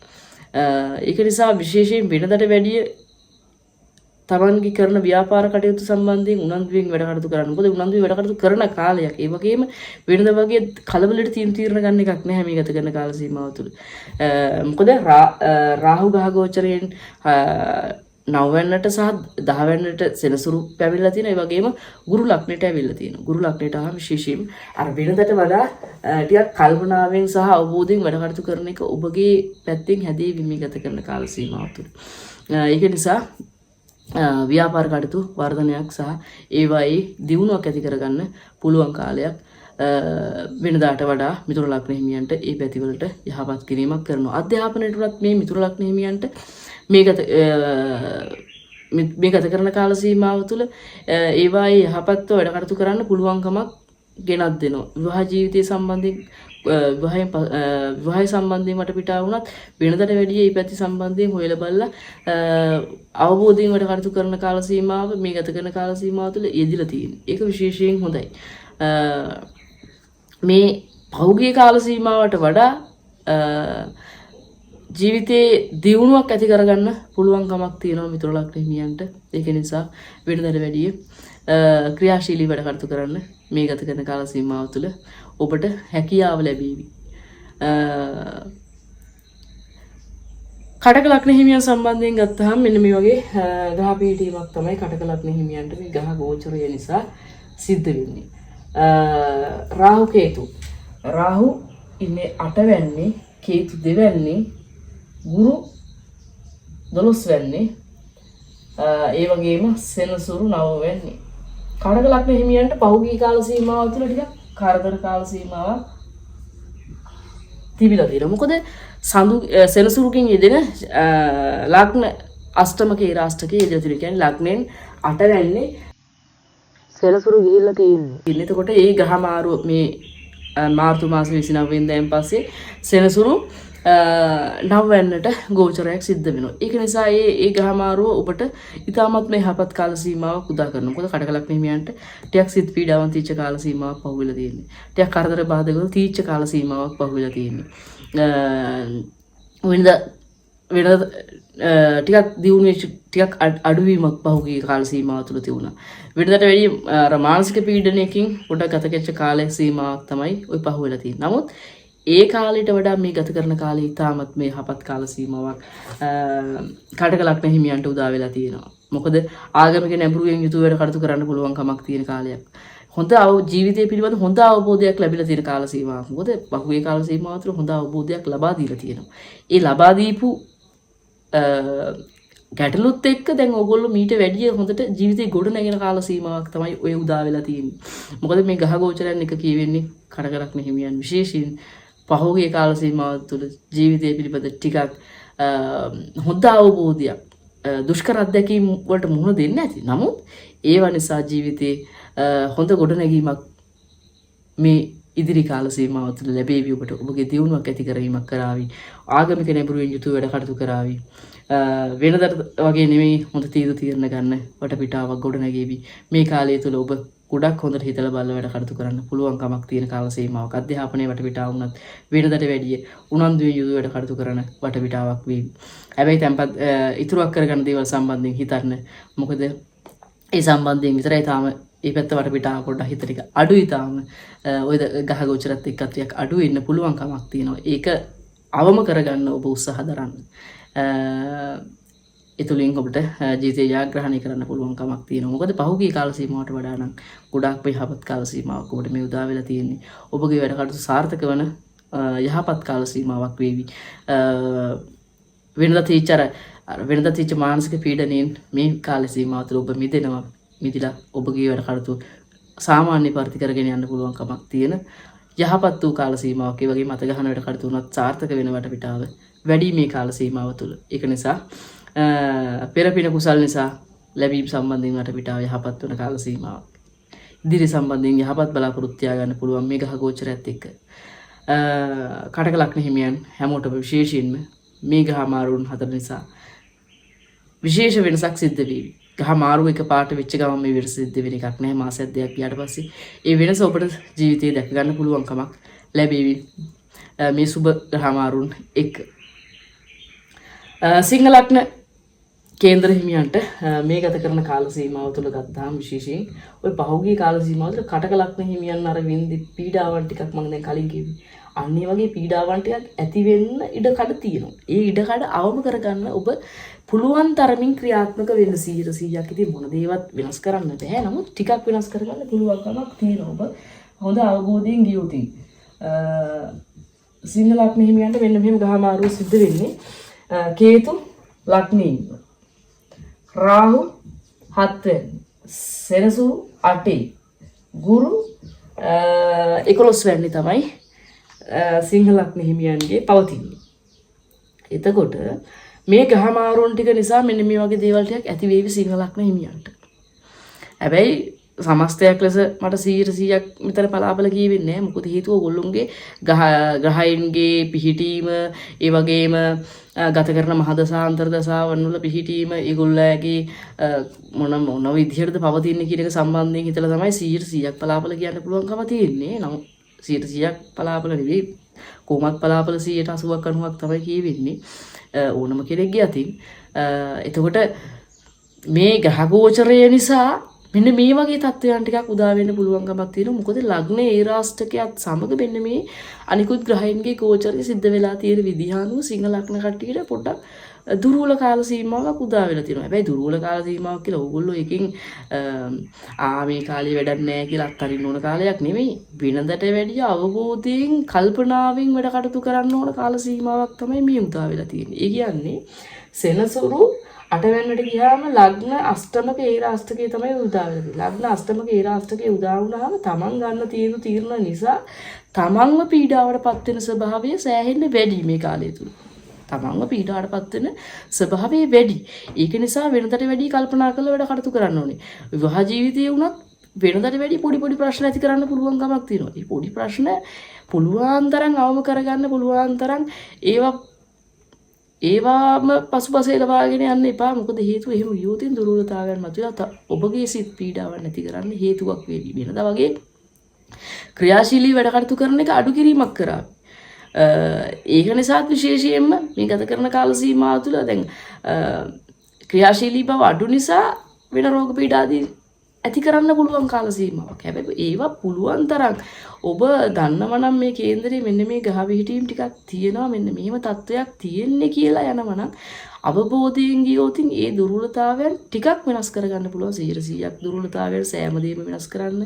ඒක නිසා විශේෂයෙන් වෙනදට වැඩිය තමන්ගේ කරන ව්‍යාපාර කටයුතු සම්බන්ධයෙන් උනන්දුවෙන් වැඩ කටයුතු කරන්න. මොකද උනන්දුවෙන් වැඩ කටයුතු කරන කාලයක්. ඒ වගේම වෙනද වගේ කලබලෙට තීරණ ගන්න එකක් නැහැ මේ ගත කරන කාල සීමාව තුළ. මොකද රාහු ගහ ගෝචරයෙන් 9 වෙනිට සහ 10 වෙනිට සෙනසුරු පැමිණලා තියෙනවා. ඒ වගේම ගුරු ලග්නෙට ඇවිල්ලා තියෙනවා. ගුරු ලග්නෙට ආව විශේෂයෙන් අර වෙනදට වඩා ටිකක් කල්පනාවෙන් සහ අවබෝධයෙන් වැඩ කටයුතු කරන එක ඔබගේ පැත්තෙන් හැදේවි මේ ගත කරන කාල සීමාව තුළ. ඒක නිසා ව්‍යාපාර කටයුතු වර්ධනයක් සහ ඒවායේ දියුණුවක් ඇති කරගන්න පුළුවන් කාලයක් වෙනදාට වඩා මිතුරු ලග්න හිමියන්ට ඒ පැතිවලට යහපත් කිරීමක් කරනවා. අධ්‍යාපනයට උනත් මේ මිතුරු ලග්න හිමියන්ට මේ ගත කරන කාල සීමාව තුළ ඒවායේ යහපත්ව වැඩ කටයුතු කරන්න පුළුවන්කමක් ගෙනත් දෙනවා. විවාහ ජීවිතය සම්බන්ධයෙන් විවාහය සම්බන්ධයෙන් වටපිටාව වුණත් වෙනදට වැඩිය මේ පැති සම්බන්ධයෙන් හොයලා බලලා අවබෝධයෙන් වැඩ කටයුතු කරන කාල සීමාව මේ ගත කරන කාල සීමාව තුළ යෙදিলা තියෙනවා. ඒක විශේෂයෙන් හොඳයි. මේ පෞද්ගලික කාල සීමාවට වඩා ජීවිතේ දියුණුවක් ඇති කරගන්න පුළුවන්කමක් තියෙනවා මිතුරු ලග්න හිමියන්ට. ඒක නිසා වෙනදට වැඩිය ක්‍රියාශීලී වැඩ කටයුතු කරන්න මේ ගත කරන කාල සීමාව තුළ ඔබට හැකියාව ලැබේවි. කටක ලග්න හිමියන් සම්බන්ධයෙන් ගත්තාම මෙන්න මේ වගේ ග්‍රහ පීඨීමක් තමයි කටක ලග්න හිමියන්ට මේ ග්‍රහ ගෝචරය නිසා සිද්ධ වෙන්නේ. රාහු කේතු. රාහු ඉන්නේ 8 වැන්නේ, කේතු 2 වැන්නේ, ගුරු 12 වැන්නේ, ඒ වගේම සෙනසුරු 9 වැන්නේ. කටක ලග්න හිමියන්ට පහුගිය කාල සීමාව තුළ ටිකක් කරදර කාල සීමාවක් තිබිලා තියෙනවා. මොකද සෙනසුරුකින් යෙදෙන ලග්න අෂ්ටමකේ රාෂ්ටකේ යෙදලා තියෙනවා. කියන්නේ ලග්නෙන් 8 වැන්නේ සෙනසුරු ගිහිල්ලා තියෙන්නේ. එතකොට ඒ ග්‍රහ මාරුව මේ මාර්තු මාස 29 වෙනිදාන් පස්සේ සෙනසුරු 9 වෙනිට ගෝචරයක් සිද්ධ වෙනවා. ඒක නිසා ඒ ග්‍රහ මාරුව ඔබට ඉතාමත් මේ යහපත් කාල සීමාවක් උදා කරනවා. මොකද කටක ලග්න හිමියන්ට ටිකක් සිත් පීඩාවන් තීච්ච කාල සීමාවක් පහුවෙලා තියෙන්නේ. ටිකක් කරදර බාධක වල තීච්ච කාල සීමාවක් පහුවෙලා තියෙන්නේ. වෙනද ටිකක් දියුණු වෙච්ච ටිකක් අඩුවීමක් පහුගිය කාල සීමාව තුළ තිබුණා. වෙනදට වැඩි මානසික පීඩනයකින් පොඩක් ගත කෙච්ච කාල සීමාවක් තමයි ওই පහුවෙලා තියෙන්නේ. නමුත් ඒ කාලයට වඩා මේ ගත කරන කාලේ ඉතාමත් මේ යහපත් කාල සීමාවක් කටක ලග්න හිමියන්ට උදා වෙලා තියෙනවා. මොකද ආගමික නැඹුරුවෙන් යුතුව වැඩ කටයුතු කරන්න පුළුවන් කමක් තියෙන කාලයක්. හොඳ ජීවිතය පිළිබඳ හොඳ අවබෝධයක් ලැබිලා තියෙන කාල සීමාවක්. මොකද පහුගිය කාල සීමාව තුළ හොඳ අවබෝධයක් ලබා දීලා තියෙනවා. ඒ ලබා දීපු ගැටලුත් එක්ක දැන් ඕගොල්ලෝ මීට වැඩිය හොඳට ජීවිතේ ගොඩ නැගෙන කාල සීමාවක් තමයි ඔය උදා වෙලා තියෙන්නේ. මොකද මේ ගහ ගෝචරයන් එක කියවෙන්නේ කටක ලග්න හිමියන් විශේෂයෙන් පහුගිය කාල සීමාව තුළ ජීවිතය පිළිබඳ ටිකක් හොඳ අවබෝධයක් දුෂ්කර අත්දැකීම් වලට මුහුණ දෙන්නේ නැති. නමුත් ඒවා නිසා ජීවිතේ හොඳ ගොඩනැගීමක් මේ ඉදිරි කාල සීමාව තුළ ලැබේවි. ඔබට ඔබගේ දියුණුවක් ඇති කරවීමක් කරાવી. ආගමික නැඹුරුවෙන් යුතුව වැඩ කටයුතු කරાવી. වෙනදට වගේ නෙමෙයි හොඳ තීරණ ගන්න වටපිටාවක් ගොඩනැගෙවි. මේ කාලය තුළ ඔබ ගොඩක් හොඳට හිතලා බලලා වැඩ කටයුතු කරන්න පුළුවන් කමක් තියෙන කාල සීමාවක්. අධ්‍යාපනයේ වටපිටාව වුණත් වෙනදට වැඩිය උනන්දුවෙන් යුතුව වැඩ කටයුතු කරන වටපිටාවක් වේවි. හැබැයි tempat ඉතුරුවක් කරගන්න දේවල් සම්බන්ධයෙන් හිතන්න. මොකද ඒ සම්බන්ධයෙන් විතරයි තාම ඒ පැත්ත වටපිටාව පොඩ්ඩක් හිත ටික අඩුයි තාම. ඔය ගහ ගෝචරත් එක්ක ටිකක් අඩු වෙන්න පුළුවන් කමක් තියෙනවා. ඒක අවම කරගන්න ඔබ උත්සාහ දරන්න. එතුලින් ඔබට ජීවිතය ජයග්‍රහණය කරන්න පුළුවන් කමක් තියෙනවා. මොකද පහුගිය කාල සීමාවට වඩා නම් ගොඩාක් යහපත් කාල සීමාවක් ඔබට මේ උදා වෙලා තියෙන්නේ. ඔබගේ වැඩ කටයුතු සාර්ථක වන යහපත් කාල සීමාවක් වේවි. වෙනදා තීච්ච මානසික පීඩනයෙන් මේ කාල සීමාව තුළ ඔබ මිදෙනවා. මිදිලා ඔබගේ වැඩ කටයුතු සාමාන්‍ය පරිදි කරගෙන යන්න පුළුවන් කමක් තියෙන යහපත් වූ කාල සීමාවක්. ඒ වගේම අත ගහන වැඩ කටයුතු උනත් සාර්ථක වෙන වටපිටාව වැඩි මේ කාල සීමාව තුළ. ඒක නිසා පෙරපින කුසල් නිසා ලැබීම් සම්බන්ධයෙන් වටපිටාව යහපත් වන කාල සීමාවක්. ඉදිරි සම්බන්ධයෙන් යහපත් බලාපොරොත්තු තියාගන්න පුළුවන් මේ ගහ ගෝචරයත් එක්ක. කටක ලග්න හිමියන් හැමෝටම විශේෂයෙන්ම මේ ග්‍රහ මාරුන් 4 නිසා විශේෂ වෙනසක් සිද්ධ වෙවි. ග්‍රහ මාරුව එක පාට වෙච්ච ගමන් මේ වෙනස සිද්ධ වෙන එකක් නෑ. මාසයක් දෙකක් ගියාට පස්සේ ඒ වෙනස ඔබට ජීවිතේ දැක ගන්න පුළුවන් කමක් ලැබෙවි. මේ සුබ ග්‍රහ මාරුන් එක්ක සිංහ ලග්න කේන්ද්‍ර හිමියන්ට මේ ගත කරන කාල සීමාව තුළ ගත්තාම විශේෂයෙන් ඔය පහුගිය කාල සීමාව තුළ කටක ලග්න හිමියන් අර වින්දි පීඩාවන් ටිකක් මම දැන් කලින් කිව්වේ. අන්න ඒ වගේ පීඩාවන් ටිකක් ඇති වෙන්න ඉඩ කඩ තියෙනවා. ඒ ඉඩ කඩ අවම කරගන්න ඔබ පුළුවන් තරමින් ක්‍රියාත්මක වෙන්න 100%ක් ඉතින් මොන දේවත් වෙනස් කරන්න බෑ. නමුත් ටිකක් වෙනස් කරගන්න පුළුවන්කමක් තියෙනවා. ඔබ හොඳ අවබෝධයෙන් ගිය යුතුයි. සිංහ ලග්න හිමියන්ට මෙන්න මෙහෙම ගහ මාරුව සිද්ධ වෙන්නේ කේතු ලග්නේ රාහු 7 වෙනි සෙනසුරු 8 ගුරු 11 වැනි තමයි සිංහ ලග්න හිමියන්ගේ පවතින්නේ. එතකොට මේ ග්‍රහ මාරුන් ටික නිසා මෙන්න මේ වගේ දේවල් ටිකක් ඇති වේවි සිංහ ලග්න හිමියන්ට. හැබැයි සමස්තයක් ලෙස මට 100%ක් විතර පලාපල කියවෙන්නේ නැහැ. මොකද හේතුව ඔයගොල්ලොන්ගේ ග්‍රහයන්ගේ පිහිටීම, ඒ වගේම ගත කරන මහදසාන්තර දසාවන් වල පිහිටීම, ඒගොල්ලෝගේ මොන විදිහටද පවතින්නේ කියන එක සම්බන්ධයෙන් හිතලා තමයි 100%ක් පලාපල කියන්න පුළුවන්කම තියෙන්නේ. නමුත් 100%ක් පලාපල නෙවෙයි. කොහොමත් පලාපල 80%ක් 90ක් තමයි කියවෙන්නේ ඕනම කෙනෙක්ගේ අතින්. එතකොට මේ ග්‍රහ ගෝචරය නිසා මෙන්න මේ වගේ තත්ත්වයන් ටිකක් උදා වෙන්න පුළුවන්කමක් තියෙනවා. මොකද ලග්නේ ඒ රාෂ්ටකයත් සමග මෙන්න මේ අනිකුත් ග්‍රහයන්ගේ ගෝචරය සිද්ධ වෙලා තියෙන විදිහ අනුව සිංහ ලග්න කට්ටියට පොඩ්ඩක් දුර්වල කාල සීමාවක් උදා වෙලා තියෙනවා. හැබැයි දුර්වල කාල සීමාවක් කියලා ඕගොල්ලෝ එකකින් මේ කාලේ වැඩක් නැහැ කියලා අත්හරින්න ඕන කාලයක් නෙමෙයි. වෙනදට වැඩිය අවබෝධයෙන් කල්පනාවෙන් වැඩ කටයුතු කරන්න ඕන කාල සීමාවක් තමයි මේ උදා වෙලා තියෙන්නේ. ඒ කියන්නේ සෙනසුරු 8 වෙනිට ගියාම ලග්න අෂ්ටමක ඒ රාෂ්ටකයේ තමයි උදා වෙලා තියෙන්නේ. ලග්න අෂ්ටමක ඒ රාෂ්ටකයේ උදා වුණාම තමන් ගන්න තීරණ නිසා තමන්ව පීඩාවටපත් වෙන ස්වභාවය සෑහෙන්න වැඩි මේ කාලය තුල. තමන්ව පීඩාවටපත් වෙන ස්වභාවය වැඩි. ඒක නිසා වෙනදට වැඩි කල්පනා කරලා වැඩ කටයුතු කරන්න ඕනේ. විවාහ ජීවිතයේ වුණත් වෙනදට වැඩි පොඩි ප්‍රශ්න ඇති කරන්න පුළුවන් කමක් තියෙනවා. මේ පොඩි ප්‍රශ්න පුළුවන් තරම් අවම කරගන්න පුළුවන් තරම් ඒවාම පසුපස එළවාගෙන යන්න එපා. මොකද හේතුව එහෙම යෝතින් දුර්වලතාවයන් මතුවලා ඔබගේ සිත් පීඩාවක් නැති කරන්න හේතුවක් වේවි. වෙනදා වගේ ක්‍රියාශීලී වැඩ කටයුතු කරන එක අඩු කිරීමක් කරා. ඒක නිසාත් විශේෂයෙන්ම මේ ගත කරන කාල සීමාව තුළ දැන් ක්‍රියාශීලී බව අඩු නිසා වෙන රෝග පීඩාදී ඇති කරන්න පුළුවන් කාල සීමාවක්. හැබැයි ඒවා පුළුවන් තරම් ඔබ දන්නවා නම් මේ කේන්දරේ මෙන්න මේ ගහ විහිටීම් ටිකක් තියෙනවා, මෙන්න මෙහෙම තත්වයක් තියෙන්නේ කියලා යනවා නම් අවබෝධයෙන් ගියොතින් ඒ දුර්වලතාවයන් ටිකක් වෙනස් කරගන්න පුළුවන්. 100%ක් දුර්වලතාවයන් සෑම දෙයක්ම වෙනස් කරන්න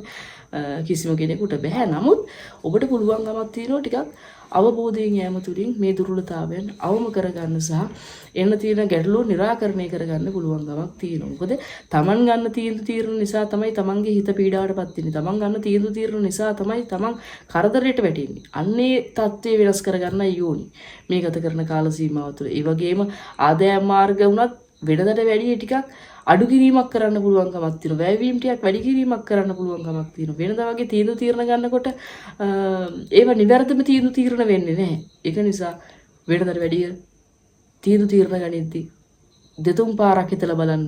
කිසිම කෙනෙකුට බෑ. නමුත් ඔබට පුළුවන්කමක් තියෙනවා ටිකක් අවබෝධයෙන් යෑම තුළින් මේ දුර්වලතාවයන් අවම කරගන්න සහ එන්න තියෙන ගැටලුව निराකරණය කරගන්න පුළුවන්කමක් තියෙනවා. මොකද තමන් ගන්න තීරණ නිසා තමයි තමන්ගේ හිත පීඩාවටපත් වෙන්නේ. තමන් ගන්න තීරණ නිසා තමයි තමන් කරදරයට වැටෙන්නේ. අන්නේ தත්ත්වය වෙනස් කරගන්නයි ඕනි මේ ගත කරන කාල සීමාව තුළ. ඒ වගේම ආදායම් මාර්ග වුණත් වෙනදට වැඩිය ටිකක් අඩු කිරීමක් කරන්න පුළුවන්කමක් තියෙනවා. වැයවීම ටිකක් වැඩි කිරීමක් කරන්න පුළුවන්කමක් තියෙනවා. වෙනදා වගේ තීරණ ගන්නකොට ඒවා නිවැරදිම තීරණ වෙන්නේ නැහැ. ඒක නිසා වෙනදට වැඩිය තීරණ ගනිද්දී දෙතුන් පාරක් හිතලා බලන්න.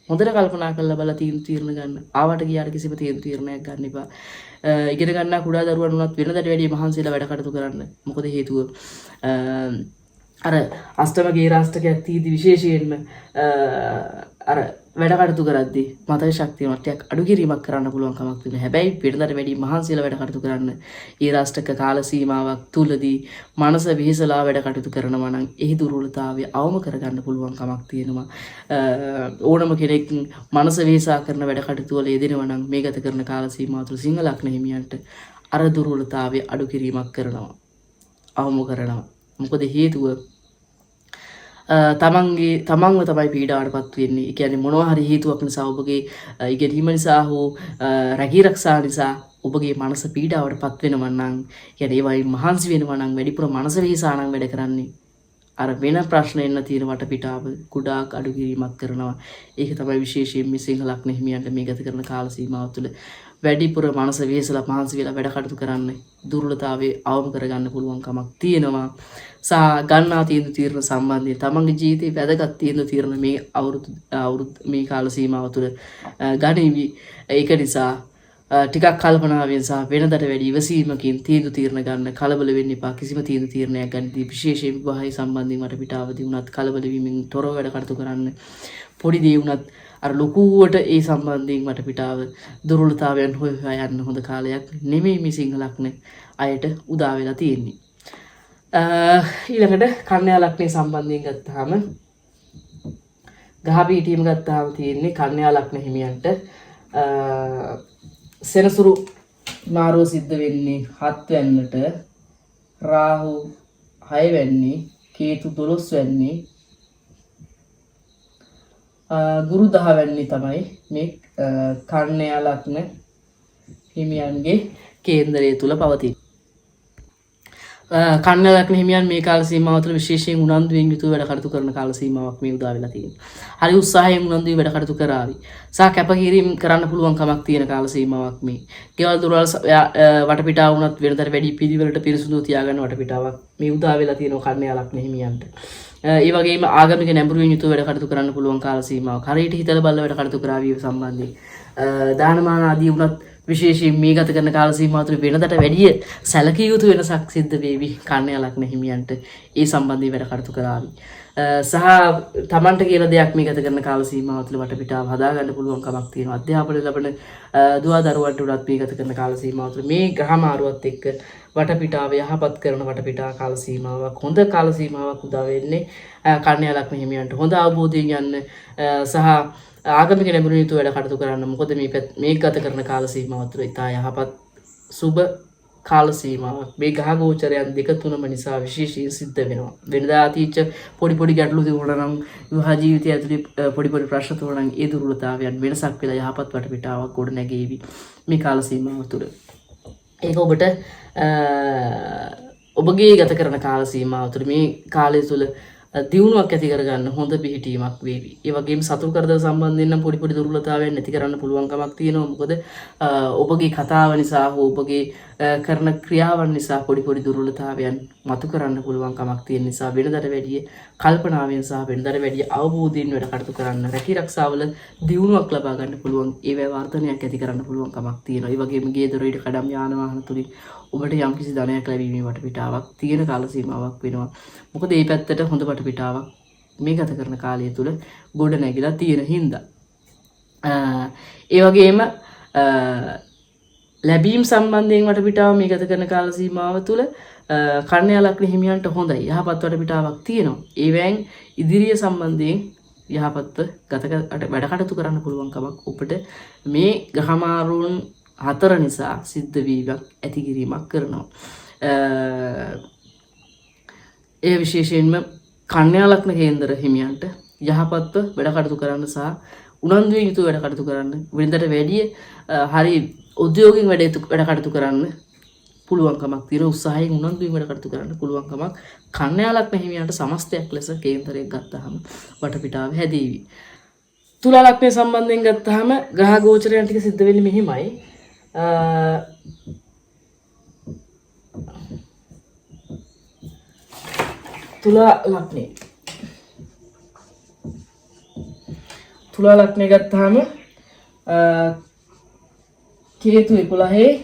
හොඳට කල්පනා කරලා බලලා තීරණ ගන්න. ආවට ගියාට කිසිම තීරණයක් ගන්න එපා. ඉගෙන ගන්න කුඩා දරුවන් වුණත් වෙනදට වැඩිය මහන්සිලා වැඩ කටයුතු කරන්න. මොකද හේතුව අර අෂ්ටමගේ රාෂ්ටකයක් තීදි විශේෂයෙන්ම අර වැඩ කටයුතු කරද්දී මතක ශක්තිය මට්ටයක් අඩු කිරීමක් කරන්න පුළුවන් කමක් තියෙනවා. හැබැයි වෙනදට වැඩි මහන්සියලා වැඩ කටයුතු කරන්න ඒ රාෂ්ටක කාල සීමාවක් තුලදී මනස විහිසලා වැඩ කටයුතු කරනවා නම් එහි දුර්වලතාවය අවම කරගන්න පුළුවන් කමක් තියෙනවා. ඕනම කෙනෙක් මනස විහිසා කරන වැඩ කටයුතු වල යෙදෙනවා නම් මේ ගත කරන කාල සීමාව තුල සිංහ ලග්න හිමියන්ට අර දුර්වලතාවය අඩු කිරීමක් කරනවා. අවම කරනවා. මොකද හේතුව තමන්ව තමයි පීඩාවටපත් වෙන්නේ. ඒ කියන්නේ මොනවා හරි හේතුවක් නිසා ඔබගේ ඉගෙනීම නිසා හෝ රැකී ආරක්ෂා නිසා ඔබගේ මනස පීඩාවටපත් වෙනවා නම්, කියන්නේ ඒ වගේ මහන්සි වෙනවා නම්, වැඩිපුර මනස වෙහසානම් වැඩ කරන්නේ අර වෙන ප්‍රශ්න එන්න තියෙන වටපිටාව කුඩාක් අඩු කිරීමක් කරනවා. ඒක තමයි විශේෂයෙන් මේ සිංහ ලග්න හිමියන්ට මේ ගත කරන කාල සීමාව තුළ වැඩිපුර මනස වෙහසලා මහන්සි වෙලා වැඩ කටයුතු කරන්න දුර්වලතාවයේ අවම කරගන්න පුළුවන් කමක් තියෙනවා. සහ ගන්නා තීරණ සම්බන්ධයෙන් තමන්ගේ ජීවිතේ වැදගත් තීරණ මේ අවුරුදු මේ කාල සීමාව තුළ ගනිවි. ඒක නිසා ටිකක් කල්පනාවෙන් සහ වෙනදට වැඩි ඉවසීමකින් තීරණ ගන්න. කලබල වෙන්න එපා. කිසිම තීරණයක් ගන්නදී විශේෂයෙන් විවාහය සම්බන්ධයෙන් වටපිටාවදී වුණත් කලබල වීමෙන් තොරව වැඩ කටයුතු කරන්න. පොඩි දේ වුණත් අර ලොකුවට ඒ සම්බන්ධයෙන් වටපිටාව දුර්වලතාවයන් හොයලා යන්න හොඳ කාලයක් නෙමෙයි මේ සිංහ ලග්න අයට උදා වෙලා තියෙන්නේ. ඊළඟට කන්‍යා ලග්නේ සම්බන්ධයෙන් ගත්තාම ග්‍රහ පීඨියම ගත්තාම තියෙන්නේ කන්‍යා ලග්න හිමියන්ට සෙනසුරු මාරුව සිද්ධ වෙන්නේ 7 වෙනිට, රාහු 6 වෙනි, කේතු 12 වෙනි, ගුරු 10 වෙනි තමයි මේ කන්‍යා ලග්න හිමියන්ගේ කේන්දරය තුල පවතී. කන්‍යා ලග්න හිමියන් මේ කාල සීමාව තුළ විශේෂයෙන් උනන්දුවෙන් යුතුව වැඩ කටයුතු කරන කාල සීමාවක් මේ උදා වෙලා තියෙනවා. හරි උත්සාහයෙන් උනන්දුවෙන් වැඩ කටයුතු කරાવી. සහ කැපකිරීම කරන්න පුළුවන් කමක් තියෙන කාල සීමාවක් මේ. ගෙවල් දොරවල් වටපිටාව වුණත් වෙනතර වැඩි පිළිවෙලට පිරිසුදු තියාගන්න වටපිටාවක් මේ උදා වෙලා තියෙනවා කන්‍යා ලග්න හිමියන්ට. ඒ වගේම ආගමික නැඹුරුවෙන් යුතුව වැඩ කටයුතු කරන්න පුළුවන් කාල සීමාවක්. හරියට හිතලා බලලා වැඩ කටයුතු කරાવી සම්බන්ධයෙන්. දානමාන ආදී වුණත් විශේෂයෙන් මේ ගත කරන කාල සීමාව තුළ වෙනදට වැඩිය සැලකිය යුතු වෙනසක් සිද්ධ වේවි කන්‍යා ලග්න හිමියන්ට ඒ සම්බන්ධයෙන් වැඩ කටයුතු කරાવી. සහ තමන්ට කියලා දෙයක් මේ ගත කරන කාල සීමාව තුළ වටපිටාව හදාගන්න පුළුවන් කමක් තියෙනවා. අධ්‍යාපනය ලැබෙන දුවා දරුවන්ට උනත් මේ ගත කරන කාල සීමාව තුළ මේ ග්‍රහ මාරුවත් එක්ක වටපිටාව යහපත් කරන වටපිටා කාල සීමාවක් හොඳ කාල සීමාවක් උදා වෙන්නේ කන්‍යා ලග්න හිමියන්ට. හොඳ අවබෝධයෙන් යන්න සහ ආගමික නැඹුරු යුතුව වැඩ කටයුතු කරන්න. මොකද මේ ගත කරන කාල සීමාව තුළ ඉතා යහපත් සුබ කාල සීමාවක් මේ ග්‍රහ ගෝචරයන් දෙක තුනම නිසා විශේෂයෙන් සිද්ධ වෙනවා. වෙනදා තීච්ච පොඩි ගැටලු තිබුණා නම් විවාහ ජීවිතය ඇතුලේ පොඩි ප්‍රශ්න තිබුණා නම් ඒ දුර්වලතාවයන් වෙනසක් වෙලා යහපත් වටපිටාවක් ගොඩ නැගෙවි මේ කාල සීමාව තුළ. ඒක ඔබට ඔබගේ ගත කරන කාල සීමාව තුළ මේ කාලය තුළ දියුණුවක් ඇති කරගන්න හොඳ පිහිටීමක් වේවි. ඒ වගේම සතුරු කරදර සම්බන්ධයෙන් නම් පොඩි දුර්වලතාවයන් නැති කරන්න පුළුවන් කමක් තියෙනවා. මොකද ඔබගේ කතාව නිසා හෝ ඔබගේ කරන ක්‍රියාවන් නිසා පොඩි දුර්වලතාවයන් මතු කරන්න පුළුවන් කමක් තියෙන නිසා වෙනදට වැඩිය කල්පනාවෙන් සහ වෙනදට වැඩිය අවබෝධයෙන් වැඩ කටයුතු කරන්න රැකී රක්ෂාවල දියුණුවක් ලබා ගන්න පුළුවන්. ඒවැ වර්ධනයක් ඇති කරන්න පුළුවන් කමක් තියෙනවා. ඒ වගේම ගේ දොර ඉඩ කඩම් යාන වාහන තුලින් ඔබට යම්කිසි ධනයක් ලැබීමේ වටපිටාවක් තියෙන කාල සීමාවක් වෙනවා. මොකද මේ පැත්තට හොඳ වටපිටාවක් මේ ගත කරන කාලය තුල ගොඩ නැගිලා තියෙන හින්දා. ඒ වගේම ලැබීම් සම්බන්ධයෙන් වටපිටාව මේ ගත කරන කාල සීමාව තුල කන්‍යා ලග්න හිමියන්ට හොඳයි. යහපත් වටපිටාවක් තියෙනවා. ඒවෙන් ඉදිරිය සම්බන්ධයෙන් යහපත්ව වැඩ කටයුතු කරන්න පුළුවන් කමක් ඔබට මේ ග්‍රහමාරුන් 4 නිසා සිද්ධ වීමක් ඇති කිරීමක් කරනවා. ඒ විශේෂයෙන්ම කන්‍යා ලග්න කේන්දර හිමියන්ට යහපත්ව වැඩ කටයුතු කරන්න සහ උනන්දුවෙන් යුතුව වැඩ කටයුතු කරන්න වෙනදට වැඩිය හරි උද්‍යෝගින් වැඩ කටයුතු කරන්න පුළුවන්කමක් තියෙන උත්සාහයෙන් උනන්දුවෙන් වැඩ කටයුතු කරන්න පුළුවන්කමක් කන්‍යා ලග්න හිමියන්ට සමස්තයක් ලෙස කේන්දරයක් ගත්තාම වටපිටාව හැදේවි. තුලා ලග්නය සම්බන්ධයෙන් ගත්තාම ග්‍රහ ගෝචරයන් ටික සිද්ධ වෙන්නේ මෙහිමයි. තුලා ලග්නේ ගත්තාම කේතු 11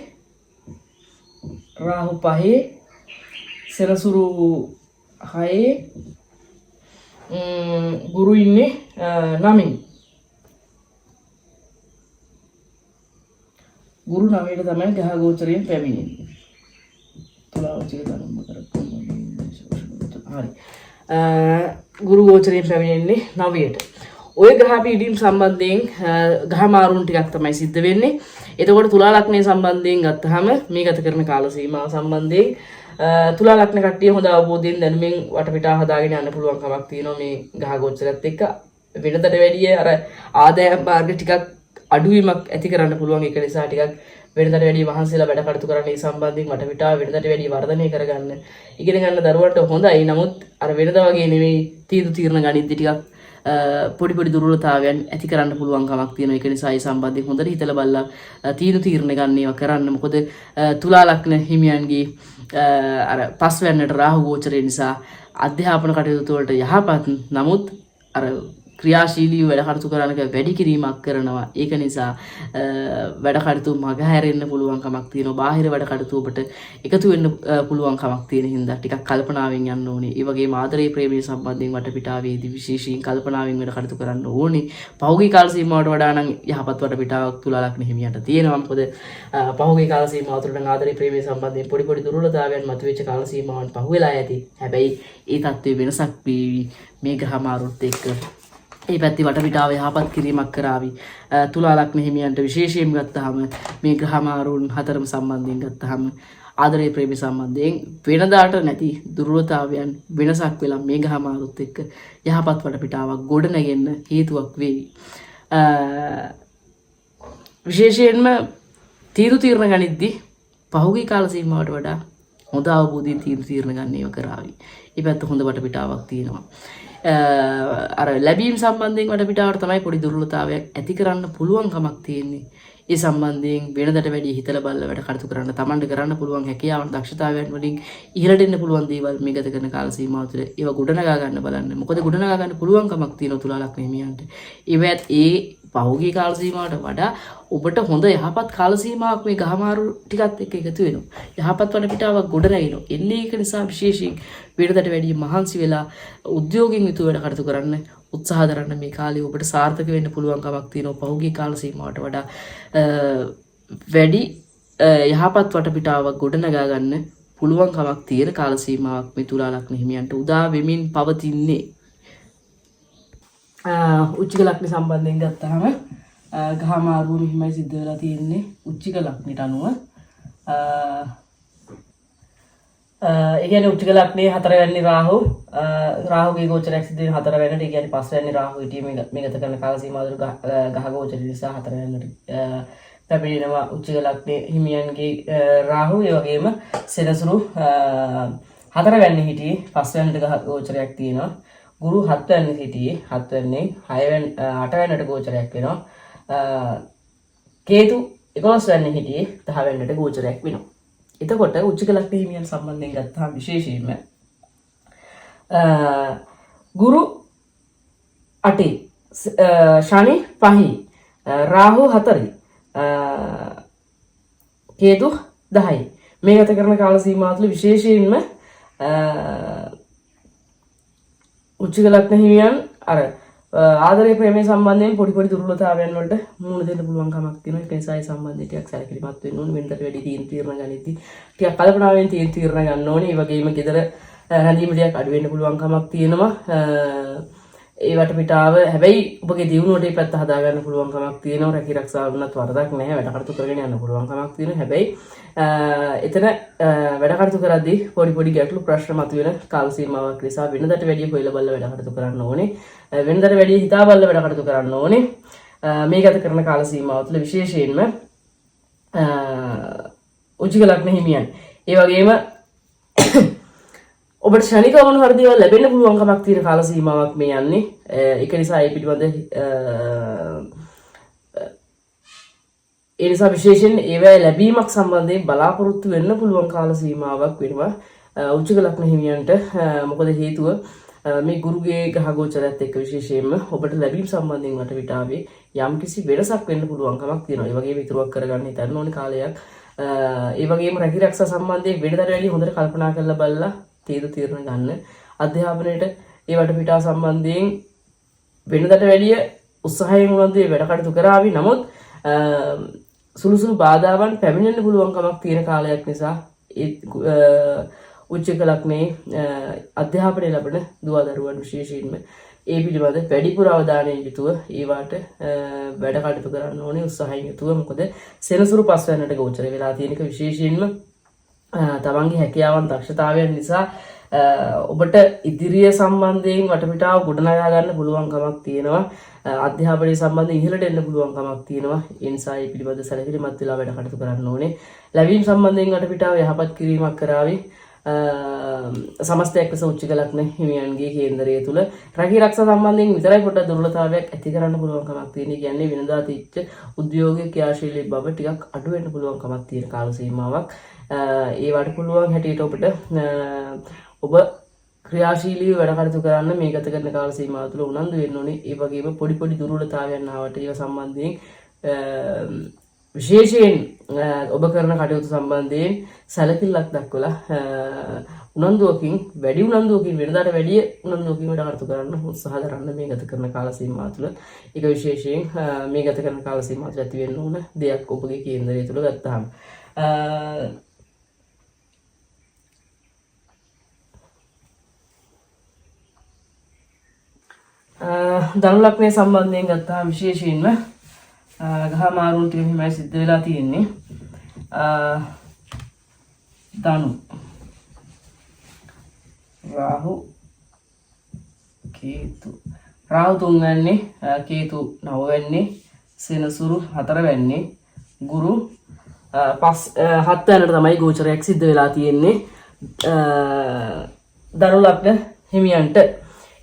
රාහු 5 සෙනසුරු 6 ගුරු ඉන්නේ 9. ගුරු 9ට තමයි ග්‍රහ ගෝචරයෙන් පැමිණෙන්නේ. තුලාවචික ධර්ම හරි. ගුරු ගෝචරයෙන් පැමිණෙන්නේ 9ට. ඔය ග්‍රහ පීඩීම් සම්බන්ධයෙන් ග්‍රහ මාරුන් ටිකක් තමයි සිද්ධ වෙන්නේ. එතකොට තුලා ලග්නය සම්බන්ධයෙන් ගත්තාම මේ ගත කරන කාල සීමාව සම්බන්ධයෙන් තුලා ලග්න කට්ටිය හොඳ අවබෝධයෙන් දැනුමින් වටපිටාව හදාගෙන යන්න පුළුවන් කමක් තියෙනවා මේ ග්‍රහ ගෝචරයත් එක්ක. වෙනදට වැඩිය අර ආදායම් මාර්ග ටිකක් අඩුවීමක් ඇති කරන්න පුළුවන්. ඒක නිසා ටිකක් වෙනදට වැඩිය මහන්සියලා වැඩ කටයුතු කරන්න මේ සම්බන්ධයෙන් වටපිටාව වෙනදට වැඩිය වර්ධනය කරගන්න ඉගෙන ගන්න දරුවන්ට හොඳයි. නමුත් අර වෙනදා වගේ නෙමෙයි තීරණ ගනිද්දි ටිකක් පොඩි දුර්වලතාවයන් ඇති කරන්න පුළුවන් කමක් තියෙනවා. ඒක නිසා ඒ සම්බන්ධයෙන් හොඳට හිතලා බලලා තීරණ ගන්න ඒවා කරන්න. මොකද තුලා ලග්න හිමියන්ගේ අර පස්වැන්නට රාහු ගෝචරය නිසා අධ්‍යාපන කටයුතු වලට යහපත් නමුත් අර ක්‍රියාශීලීව වැඩ කටයුතු කරන එක වැඩි කිරීමක් කරනවා. ඒක නිසා වැඩ කටයුතු මගහැරෙන්න පුළුවන් කමක් තියෙනවා. බාහිර වැඩ කටයුතු ඔබට එකතු වෙන්න පුළුවන් කමක් තියෙන හින්දා ටිකක් කල්පනාවෙන් යන්න ඕනේ. ඒ වගේම ආදරේ ප්‍රේමයේ සම්බන්ධයෙන් වටපිටාවේදී විශේෂයෙන් කල්පනාවෙන් වැඩ කටයුතු කරන්න ඕනේ. පහුගිය කාල සීමාවට වඩා නම් යහපත් වටපිටාවක් තුලා ලග්න හිමියන්ට තියෙනවා. මොකද පහුගිය කාල සීමාව තුළ නම් ආදරේ ප්‍රේමයේ සම්බන්ධයෙන් පොඩි දුර්වලතාවයන් මතුවෙච්ච කාල සීමාවන් පහුවෙලා ඇති. හැබැයි ඒ තත්ත්වයේ වෙනසක් වේවි මේ ග්‍රහ මාරුත් එක්ක. ඒ පැත්තේ වටපිටාව යහපත් කිරීමක් කරાવી. තුලා ලග්න හිමියන්ට විශේෂයෙන් ගත්තාම මේ ග්‍රහ මාරුන් 4ම සම්බන්ධයෙන් ගත්තාම ආදරේ ප්‍රේම සම්බන්ධයෙන් වෙනදාට නැති දුර්වලතාවයන් වෙනසක් වෙලා මේ ග්‍රහ මාරුත් එක්ක යහපත් වටපිටාවක් ගොඩ නැගෙන්න හේතුවක් වෙයි. විශේෂයෙන්ම තීරණ ගනිද්දී පහුගිය කාල සීමාවට වඩා හොඳ අවබෝධයෙන් තීරණ ගන්න ඒව කරાવી. ඒ පැත්ත හොඳ වටපිටාවක් තියෙනවා. අර ලැබීම් සම්බන්ධයෙන් වටපිටාවට තමයි පොඩි දුර්වලතාවයක් ඇති කරන්න පුළුවන්කමක් තියෙන්නේ. ඒ සම්බන්ධයෙන් වෙනදට වැඩි හිතලා බලලා වැඩ කටයුතු කරන්න තමන්ට කරන්න පුළුවන් හැකියාවන් දක්ෂතාවයන් වලින් ඉහළට එන්න පුළුවන් දේවල් මේ ගත කරන කාල සීමාව තුළ ඒවා ගොඩනගා ගන්න බලන්න. මොකද ගොඩනගා ගන්න පුළුවන්කමක් තියෙනවා තුලා ලග්න හිමියන්ට. ඒවත් ඒ පහුගිය කාල සීමාවට වඩා ඔබට හොඳ යහපත් කාල සීමාවක් මේ ගහමාරු ටිකත් එක්ක එකතු වෙනවා. යහපත් වටපිටාවක් ගොඩනගෙනවා. එන්නේ ඒක නිසා විශේෂයෙන් වෙනදට වැඩි මහන්සි වෙලා උද්‍යෝගයෙන් යුතුව වැඩ කටයුතු කරන්න උත්සාහ කරන්න මේ කාලේ ඔබට සාර්ථක වෙන්න පුළුවන්කමක් තියෙනවා. පහුගිය කාල සීමාවට වඩා වැඩි යහපත් වටපිටාවක් ගොඩනගා ගන්න පුළුවන්කමක් තියෙන කාල සීමාවක් මේ තුලා ලග්න හිමියන්ට උදා වෙමින් පවතින්නේ. උච්චික ලග්න සම්බන්ධයෙන් ගත්තාම ගහමාරුව මෙහිමයි සිද්ධ වෙලා තියෙන්නේ උච්චික ලග්නට අනුව. ඒ කියන්නේ උච්චික ලග්නයේ 4 වෙනි රාහුගේ ගෝචරයක් සිද්ධ වෙන 4 වෙනිට, ඒ කියන්නේ 5 වෙනි රාහු හිටියේ මේ ගත කරන කාල සීමාව තුළ ගහ ගෝචර නිසා 4 වෙනිට පැමිණෙනවා උච්චික ලග්නයේ හිමියන්ගේ රාහු. ඒ වගේම සෙනසුරු 4 වෙනි හිටියේ 5 වෙනිට ගහ ගෝචරයක් තියෙනවා. ගුරු 7 වෙනි හිටියේ 7 වෙනි 8 වෙනිට ගෝචරයක් වෙනවා. කේතු 11 වෙනි හිටියේ 10 වෙනිට ගෝචරයක් වෙනවා. එතකොට උච්චික ලග්න හිමියන් සම්බන්ධයෙන් ගත්තාම විශේෂයෙන්ම ගුරු 8, ශනි 5, රාහු 4, කේතු 10 මේ ගත කරන කාල සීමාව තුළ විශේෂයෙන්ම උච්චික ලග්න හිමියන් අර ආදරේ ප්‍රේමයේ සම්බන්ධයෙන් පොඩි දුර්වලතාවයන් වලට මුහුණ දෙන්න පුළුවන් කමක් තියෙනවා. ඒක නිසා ඒ සම්බන්ධයෙන් ටිකක් සැලකිලිමත් වෙන්න ඕනේ. වෙනදට වැඩි තීරණ ගනිද්දී ටිකක් කල්පනාවෙන් තීරණ ගන්න ඕනේ. ඒ වගේම ගෙදර රැඳීම ටිකක් අඩු වෙන්න පුළුවන් කමක් තියෙනවා. ඒ වටපිටාව හැබැයි ඔබගේ දියුණුවට මේ පැත්ත හදා ගන්න පුළුවන් කමක් තියෙනවා. රැකී ආරක්ෂාව වුණත් වරදක් නැහැ. වැඩ කටයුතු කරගෙන යන්න පුළුවන් කමක් තියෙනවා. හැබැයි එතන වැඩ කටයුතු කරද්දී පොඩි ගැටලු ප්‍රශ්න මතුවෙන කාල සීමාවක් නිසා වෙනදට වැඩි හොයලා බලලා වැඩ කටයුතු කරන්න ඕනේ. වෙනදට වැඩි හිතා බලලා වැඩ කටයුතු කරන්න ඕනේ. මේ ගත කරන කාල සීමාව තුළ විශේෂයෙන්ම උච්චික ලග්න හිමියන් ඒ වගේම ඔබට ශනික වුණු හරි දේවල් ලැබෙන්න පුළුවන්කමක් තියෙන කාල සීමාවක් මේ යන්නේ. ඒක නිසා ඒ පිළිබඳ ඒ නිසා විශේෂයෙන් ඒවැ ලැබීමක් සම්බන්ධයෙන් බලාපොරොත්තු වෙන්න පුළුවන් කාල සීමාවක් වෙනවා උච්චික ලග්න හිමියන්ට. මොකද හේතුව මේ ගුරුගේ ග්‍රහ ගෝචරයත් එක්ක විශේෂයෙන්ම ඔබට ලැබීම් සම්බන්ධයෙන් වටපිටාවේ යම්කිසි වෙනසක් වෙන්න පුළුවන්කමක් තියෙනවා. ඒ වගේම ඉතුරුවක් කරගන්න හිතන්න ඕනේ කාලයක්. ඒ වගේම රැකී ආරක්ෂා සම්බන්ධයෙන් වෙනදට වැඩි හොඳට කල්පනා කරලා බලලා තීරණ ගන්න. අධ්‍යාපනයේට ඒ වටපිටාව සම්බන්ධයෙන් වෙනදට වැඩිය උත්සාහයෙන් උනන්දුවේ වැඩ කටයුතු කරાવી. නමුත් සුළුසුළු බාධාවන් පැමිණෙන්න පුළුවන් කමක් තියෙන කාලයක් නිසා උච්චික ලග්නයේ අධ්‍යාපනය ලැබෙන දුවා දරුවන් විශේෂයෙන්ම ඒ පිළිබඳ වැඩිපුර අවධානයෙන් යුතුව ඒවට වැඩ කටයුතු කරන්න ඕනේ උත්සාහයෙන් යුතුව. මොකද සෙනසුරු 5 වෙනිට ගෝචර වෙලා තියෙන එක විශේෂයෙන්ම තමන්ගේ හැකියාවන් දක්ෂතාවයන් නිසා ඔබට ඉදිරිය සම්බන්ධයෙන් වටපිටාව ගොඩනගා ගන්න පුළුවන්කමක් තියෙනවා. අධ්‍යාපනය සම්බන්ධයෙන් ඉහළට එන්න පුළුවන්කමක් තියෙනවා. ඒ නිසා මේ පිළිබඳ සැලකිලිමත් වෙලා වැඩ කටයුතු කරන්න ඕනේ. ලැබීම් සම්බන්ධයෙන් වටපිටාව යහපත් කිරීමක් කරાવી. සමස්තයක් ලෙස උච්චික ලග්න හිමියන්ගේ කේන්දරය තුල රැකී ආරක්ෂා සම්බන්ධයෙන් විතරයි පොඩ්ඩක් දුර්වලතාවයක් ඇති කරන්න පුළුවන්කමක් තියෙන. කියන්නේ වෙනදා තිච්ච උද්‍යෝගික ක්‍රියාශීලී බව ටිකක් අඩු වෙන්න පුළුවන්කමක් තියෙන කාල සීමාවක්. ඒවට පුළුවන් හැටියට ඔබට ඔබ ක්‍රියාශීලීව වැඩ කටයුතු කරන්න මේ ගත කරන කාල සීමාව තුළ උනන්දු වෙන්න ඕනේ. ඒ වගේම පොඩි දුර්වලතාවයන් ආවට ඒව සම්බන්ධයෙන් විශේෂයෙන් ඔබ කරන කටයුතු සම්බන්ධයෙන් සැලකිල්ලක් දක්වලා උනන්දුවකින් වෙනදාට වැඩිය උනන්දුවකින් වැඩ කටයුතු කරන්න උත්සාහ කරන්න මේ ගත කරන කාල සීමාව තුළ. ඒක විශේෂයෙන් මේ ගත කරන කාල සීමාව තුළ ඇති වෙන්න ඕන දෙයක් ඔබගේ කේන්දරය තුළ ගත්තාම. ධනු ලග්නයේ සම්බන්ධයෙන් ගත්තාම විශේෂයෙන්ම ගහ මාරුන් ටික හිමයි සිද්ධ වෙලා තියෙන්නේ. ධනු රාහු කේතු 3 වෙනි, කේතු 9 වෙනි, සෙනසුරු 4 වෙනි, ගුරු 7 වෙනිදාට තමයි ගෝචරයක් සිද්ධ වෙලා තියෙන්නේ ධනු ලග්න හිමියන්ට.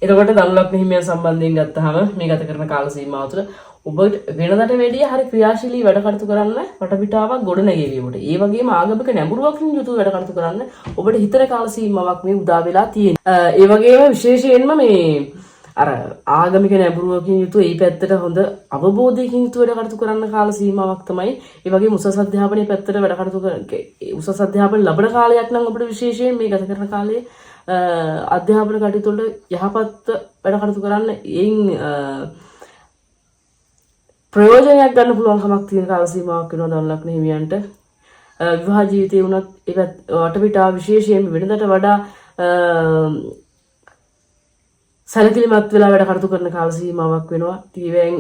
එතකොට ධනු ලග්න හිමියන් සම්බන්ධයෙන් ගත්තාම මේ ගත කරන කාල සීමාව තුළ ඔබට වෙනදට වැඩිය හරි ක්‍රියාශීලී වැඩ කටයුතු කරන්න වටපිටාවක් ගොඩ නැගෙවීමට. ඒ වගේම ආගමික නැඹුරුවකින් යුතුව වැඩ කටයුතු කරන්න ඔබට හිතන කාල සීමාවක් මේ උදා වෙලා තියෙනවා. ඒ වගේම විශේෂයෙන්ම මේ අර ආගමික නැඹුරුවකින් යුතුව ඒ පැත්තට හොඳ අවබෝධයකින් යුතුව වැඩ කටයුතු කරන්න කාල සීමාවක් තමයි. ඒ වගේම උසස් අධ්‍යාපනයේ පැත්තට වැඩ කටයුතු උසස් අධ්‍යාපන ලැබෙන කාලයක් නම් ඔබට විශේෂයෙන් මේ ගත කරන කාලයේ අධ්‍යාපන කටයුතු වල යහපත් වැඩ කටයුතු කරන්න එයින් ප්‍රයෝජනයක් ගන්න පුළුවන් කමක් තියෙන කාල සීමාවක් වෙනවා ධනු ලග්න හිමියන්ට. විවාහ ජීවිතේ වුණත් ඒවත් වටපිටාව විශේෂයෙන්ම වෙනදට වඩා සැලකිලිමත් වෙලා වැඩ කටයුතු කරන කාල සීමාවක් වෙනවා. ඊවෙන්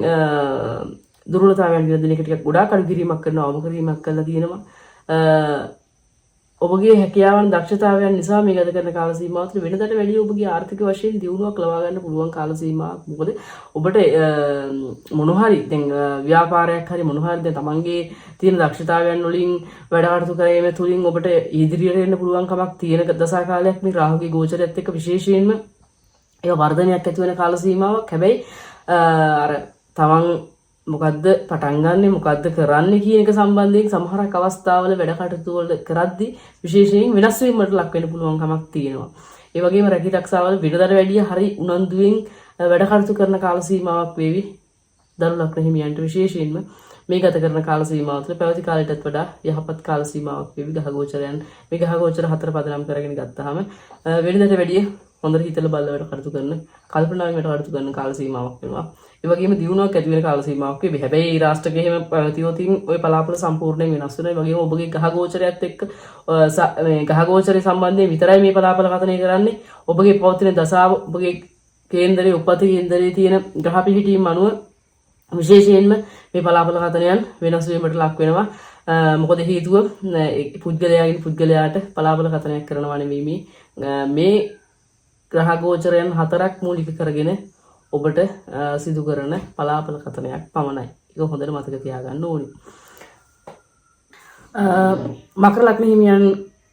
දුර්වලතාවයන් දින දිනක ටිකක් ගොඩාක් අඩු කිරීමක් කරනවා, අවම කිරීමක් කරලා තියෙනවා. ඔබගේ හැකියාවන් දක්ෂතාවයන් නිසා මේ ගත කරන කාල සීමාව තුළ වෙනදට වැඩිය ඔබගේ ආර්ථික වශයෙන් දියුණුවක් ලබා ගන්න පුළුවන් කාල සීමාවක්. මොකද ඔබට මොන හරි දැන් ව්‍යාපාරයක් හරි මොන හරි දැන් තමන්ගේ තියෙන දක්ෂතාවයන් වලින් වැඩ කටයුතු කිරීම තුළින් ඔබට ඉදිරියට එන්න පුළුවන් කමක් තියෙන දසා කාලයක් මේ රාහුගේ ගෝචරයත් එක්ක විශේෂයෙන්ම ඒක වර්ධනයක් ඇති වෙන කාල සීමාවක්. හැබැයි අර තමන් මොකද්ද පටන් ගන්නෙ මොකද්ද කරන්නේ කියන එක සම්බන්ධයෙන් සමහරක් අවස්ථාවල වැඩ කටයුතු වල කරද්දී විශේෂයෙන් වෙනස් වීමකට ලක් වෙන්න පුළුවන් කමක් තියෙනවා. ඒ වගේම රැකී රක්ෂාවල විරදට වැඩිය හරි උනන්දුවෙන් වැඩ කටයුතු කරන කාල සීමාවක් වේවි ධනු ලග්න හිමියන්ට. විශේෂයෙන්ම මේ ගත කරන කාල සීමාව තුළ පැවති කාලයටත් වඩා යහපත් කාල සීමාවක් වේවි ග්‍රහ ගෝචරයන්. මේ ග්‍රහ ගෝචර 4 පදනම් කරගෙන ගත්තාම වෙනදට වැඩිය හොඳට හිතලා බලලා වැඩ කටයුතු කරන කල්පනාවෙන් වැඩ කටයුතු කරන කාල සීමාවක් වෙනවා. ඒ වගේම දියුණුවක් ඇති වෙන කාල සීමාවක් වෙයි. හැබැයි මේ රාෂ්ට්‍රකයේ එහෙම පැවතියොතින් ওই පලාපල සම්පූර්ණයෙන් වෙනස් වෙනවා. ඒ වගේම ඔබගේ ග්‍රහ ගෝචරයත් එක්ක මේ ග්‍රහ ගෝචරය සම්බන්ධයෙන් විතරයි මේ පලාපල කතනය කරන්නේ. ඔබගේ පවතින දසාව ඔබගේ කේන්දරයේ උපත කේන්දරයේ තියෙන ග්‍රහ පිහිටීම් අනුව විශේෂයෙන්ම මේ පලාපල කතනයන් වෙනස් වීමට ලක් වෙනවා. මොකද හේතුව පුද්ගලයාගෙන් පුද්ගලයාට පලාපල කතනයක් කරනවා නෙවෙයි මේ ග්‍රහ ගෝචරයන් 4ක් මූලික කරගෙන ඔබට සිදු කරන පලාපල කතනයක් පමණයි. ඒක හොඳට මතක තියාගන්න ඕනේ. මකර ලග්න හිමියන්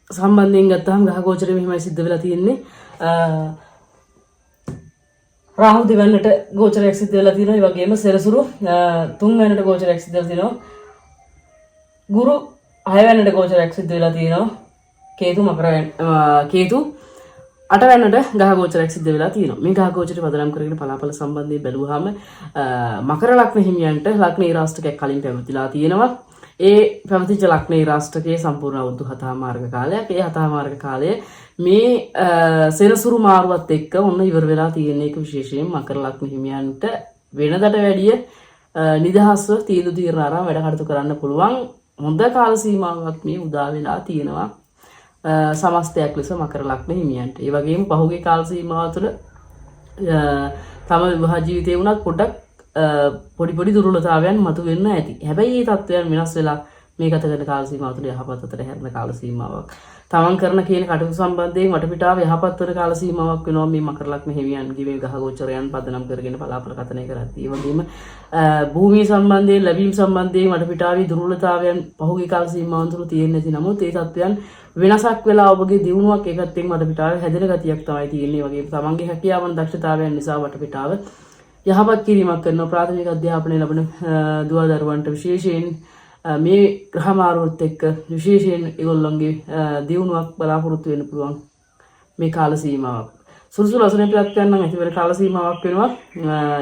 සම්බන්ධයෙන් ගත්තාම ග්‍රහ ගෝචරය මෙහිමයි සිද්ධ වෙලා තියෙන්නේ. රාහු දෙවන්නට ගෝචරයක් සිද්ධ වෙලා තියෙනවා. ඒ වගේම සෙරසුරු 3 වෙනිට ගෝචරයක් සිද්ධ වෙලා තියෙනවා. ගුරු 6 වෙනිට ගෝචරයක් සිද්ධ වෙලා තියෙනවා. කේතු 8 වෙනිට ග්‍රහ ගෝචරයක් සිද්ධ වෙලා තියෙනවා. මේ ග්‍රහ ගෝචරය පදනම් කරගෙන පලාපල සම්බන්ධයෙන් බැලුවාම මකර ලග්න හිමියන්ට ලග්න රාශියක් කලින් පැවතිලා තියෙනවා. ඒ පැවතිච්ච ලග්න රාශියේ සම්පූර්ණ අවුරුදු 7මාර්ග කාලයක්. ඒ 7මාර්ග කාලය මේ සෙනසුරු මාරුවත් එක්ක ඔන්න ඉවර වෙලා තියෙන එක විශේෂයෙන් මකර ලග්න හිමියන්ට වෙනදට වැඩිය නිදහස්ව තීන්දුව తీරන ආරම් වැඩ කටයුතු කරන්න පුළුවන් හොඳ කාල සීමාවක් මේ උදා වෙලා තියෙනවා. සමස්තයක් ලෙස මකර ලග්න හිමියන්ට. ඒ වගේම පහුගිය කාල සීමාව තුළ තම විවාහ ජීවිතේ වුණත් පොඩ්ඩක් පොඩි දුර්වලතාවයන් මතුවෙන්න ඇති. හැබැයි මේ තත්ත්වයන් වෙනස් වෙලා මේ ගත කරන කාල සීමාව තුළ යහපත් අතර හැරෙන කාල සීමාවක්. තමන් කරන කියන කටයුතු සම්බන්ධයෙන් වටපිටාව යහපත් වන කාල සීමාවක් වෙනවා මේ මකර ලග්න හිමියන්ගේ මේ ග්‍රහ ගෝචරයන් පදනම් කරගෙන පලාපල කතනය කරද්දී. ඒ වගේම භූමිය සම්බන්ධයෙන් ලැබීම් සම්බන්ධයෙන් වටපිටාවේ දුර්වලතාවයන් පහුගිය කාල සීමාවන් තුළ තියෙන්නේ නැති නමුත් ඒ තත්ත්වයන් වෙනසක් වෙලා ඔබගේ දියුණුවක් එකත්ෙන් වටපිටාවේ හැදෙන ගතියක් තමයි තියෙන්නේ. ඒ වගේම තමන්ගේ හැකියාවන් දක්ෂතාවයන් නිසා වටපිටාව යහපත් කිරීමක් කරන ප්‍රාථමික අධ්‍යාපනය ලැබෙන දුව දරුවන්ට විශේෂයෙන් මේ ග්‍රහ මාරුවත් එක්ක විශේෂයෙන් ඒගොල්ලන්ගේ දියුණුවක් බලාපොරොත්තු වෙන්න පුළුවන් මේ කාල සීමාවක්. සුළුසුළු අසුනේ ප්‍රත්‍යයන් නම් ඇති වෙන කාල සීමාවක් වෙනවා.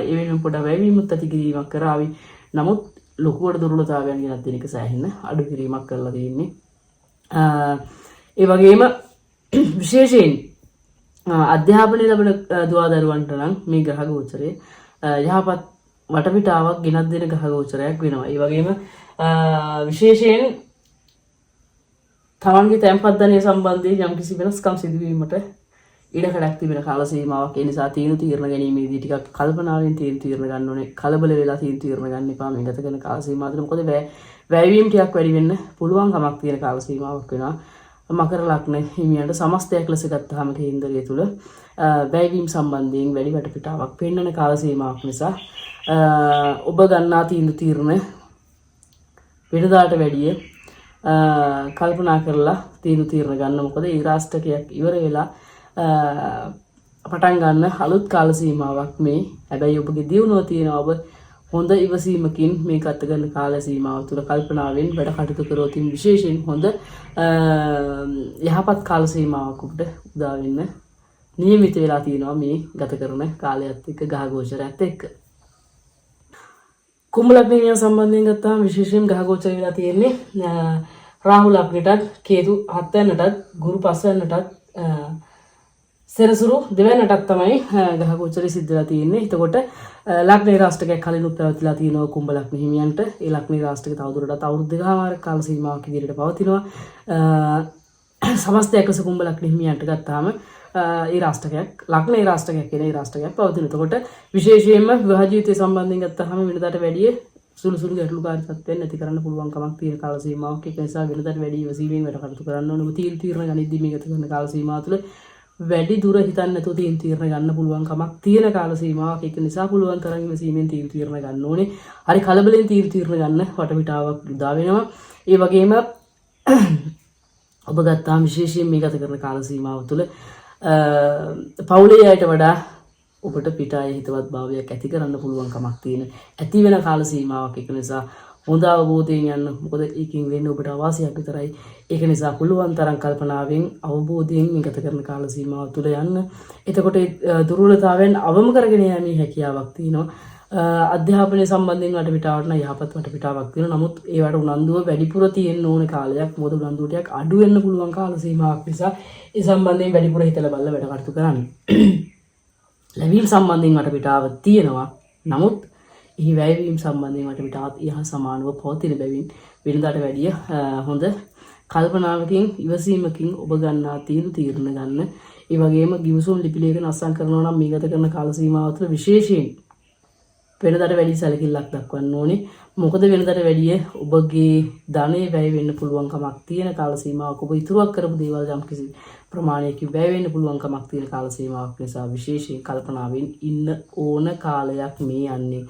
ඒ වෙනුවෙන් පොඩ වැයවීමත් ඇති කිරීමක් කරાવી. නමුත් ලොකුවට දුර්වලතාවයන් ගැන දෙනික සෑහෙන අඩු කිරීමක් කරලා තියෙන්නේ. ඒ වගේම විශේෂයෙන් අධ්‍යාපනය ලැබෙන දුව දරුවන්ට නම් මේ ග්‍රහ ගෝචරයේ යහපත් වටපිටාවක් ගෙනත් දෙන ග්‍රහ ගෝචරයක් වෙනවා. ඒ වගේම විශේෂයෙන් තමන්ගේ තැන්පත් ධනය සම්බන්ධයෙන් යම්කිසි වෙනස්කම් සිදුවීමට ඉඩකඩක් තිබෙන කාල සීමාවක්. ඒ නිසා තීරණ ගැනීමේදී ටිකක් කල්පනාවෙන් තීරණ ගන්න ඕනේ. කලබල වෙලා තීරණ ගන්න එපා මේ ගත කරන කාල සීමාවට. මොකද වැයවීම ටිකක් වැඩි වෙන්න පුළුවන් කමක් තියෙන කාල සීමාවක් වෙනවා. මකර ලග්න හිමියන්ට සමස්තයක් ලෙස ගත්තාම කේන්දරය තුල වැයවීම සම්බන්ධයෙන් වැඩි වටපිටාවක් පෙන්වන කාල සීමාවක් නිසා ඔබ ගන්නා තීරණ වෙනදාට වැඩිය කල්පනා කරලා තීරණ ගන්න. මොකද ඊරාෂ්ටකයක් ඉවර වෙලා පටන් ගන්න අලුත් කාල සීමාවක් මේ. හැබැයි ඔබගේ දියුණුව තියෙනවා. ඔබ හොඳ ඉවසීමකින් මේ ගත කරන කාල සීමාව තුළ කල්පනාවෙන් වැඩ කටයුතු කරොත් විශේෂයෙන් හොඳ යහපත් කාල සීමාවක් ඔබට උදා වෙන්න නියමිත වෙලා තියෙනවා මේ ගත කරන කාලයත් එක්ක ග්‍රහ ගෝචරයත් එක්ක. කුම්භ ලග්නය සම්බන්ධයෙන් ගත්තාම විශේෂයෙන් ග්‍රහ ගෝචර වෙලා තියෙන්නේ රාහු ලග්නයටත් කේතු 7 වෙනිටත් ගුරු 5 වෙනිටත් සෙනසුරු 2 වෙනිටත් තමයි ග්‍රහ ගෝචරය සිද්ධ වෙලා තියෙන්නේ. එතකොට ලග්නේ රාශියක කලිනුත් පැවතිලා තියෙනවා කුම්භ ලග්න හිමියන්ට. ඒ ලග්නේ රාශියක තවදුරටත් අවුරුදු දෙකමාරක කාල සීමාවක් ඉදිරියට පවතිනවා. සමස්තයක් ලෙස කුම්භ ලග්න හිමියන්ට ගත්තාම ඒ රාශියක් ලග්නේ රාශියක් කියන ඒ රාශියක් පවතින. එතකොට විශේෂයෙන්ම විවාහ ජීවිතය සම්බන්ධයෙන් ගත්තාම වෙනදාට වැඩිය සුළු ගැටලුකාරී තත්ත්වයන් නැති කරන්න පුළුවන් කමක් තියෙන කාල සීමාවක්. ඒක නිසා වෙනදාට වැඩි ඉවසීමෙන් වැඩ කටයුතු කරන්න ඕනේ. ඔබ තීරණ ගනිද්දී මේ ගත කරන කාල සීමාව තුළ වැඩි දුර හිතන්නේ නැතුව තීරණ ගන්න පුළුවන් කමක් තියෙන කාල සීමාවක්. ඒක නිසා පුළුවන් තරම් ඉවසීමෙන් තීරණ ගන්න ඕනේ. හරි කලබලෙන් තීරණ ගන්න වටපිටාවක් උදා වෙනවා. ඒ වගේම ඔබ ගත්තාම විශේෂයෙන් මේ ගත කරන කාල සීමාව තුළ පවුලේ අයට වඩා ඔබට පිටායේ හිතවත් භාවයක් ඇති කරන්න පුළුවන් කමක් තියෙන ඇති වෙන කාල සීමාවක්. ඒක නිසා හොඳ අවබෝධයෙන් යන්න. මොකද ඒකින් වෙන්නේ ඔබට අවාසියක් විතරයි. ඒක නිසා පුළුවන් තරම් කල්පනාවෙන් අවබෝධයෙන් මේ ගත කරන කාල සීමාව තුළ යන්න. එතකොට දුර්වලතාවයන් අවම කරගෙන යෑමේ හැකියාවක් තියෙනවා. අධ්‍යාපනය සම්බන්ධයෙන් වටපිටාවට නම් යහපත් වටපිටාවක් තියෙනවා. නමුත් ඒවට උනන්දුව වැඩිපුර තියෙන්න ඕන කාලයක්. මොකද උනන්දුව ටිකක් අඩු වෙන්න පුළුවන් කාල සීමාවක් නිසා ඒ සම්බන්ධයෙන් වැඩිපුර හිතලා බලලා වැඩ කටයුතු කරන්න. ලැබීම් සම්බන්ධයෙන් වටපිටාව තියෙනවා. නමුත් එහි වැයවීම් සම්බන්ධයෙන් වටපිටාවත් ඉහළ සමානව පවතින බැවින් වෙනදාට වැඩිය හොඳ කල්පනාවකින් ඉවසීමකින් ඔබ ගන්නා තීරණ ගන්න. ඒ වගේම ගිවිසුම් ලිපි ලේඛන අත්සන් කරනවා නම් මේ ගත කරන කාල සීමාව තුළ විශේෂයෙන් වෙනදාට වැඩි සැලකිල්ලක් දක්වන්න ඕනේ. මොකද වෙනදාට වැඩිය ඔබගේ ධනෙ වැය වෙන්න පුළුවන් කමක් තියෙන කාල සීමාවක්. ඔබ ඉතුරුවක් කරපු දේවල් යම් කිසි ප්‍රමාණයකින් වැය වෙන්න පුළුවන් කමක් තියෙන කාල සීමාවක් නිසා විශේෂයෙන් කල්පනාවෙන් ඉන්න ඕන කාලයක් මේ යන්නේ.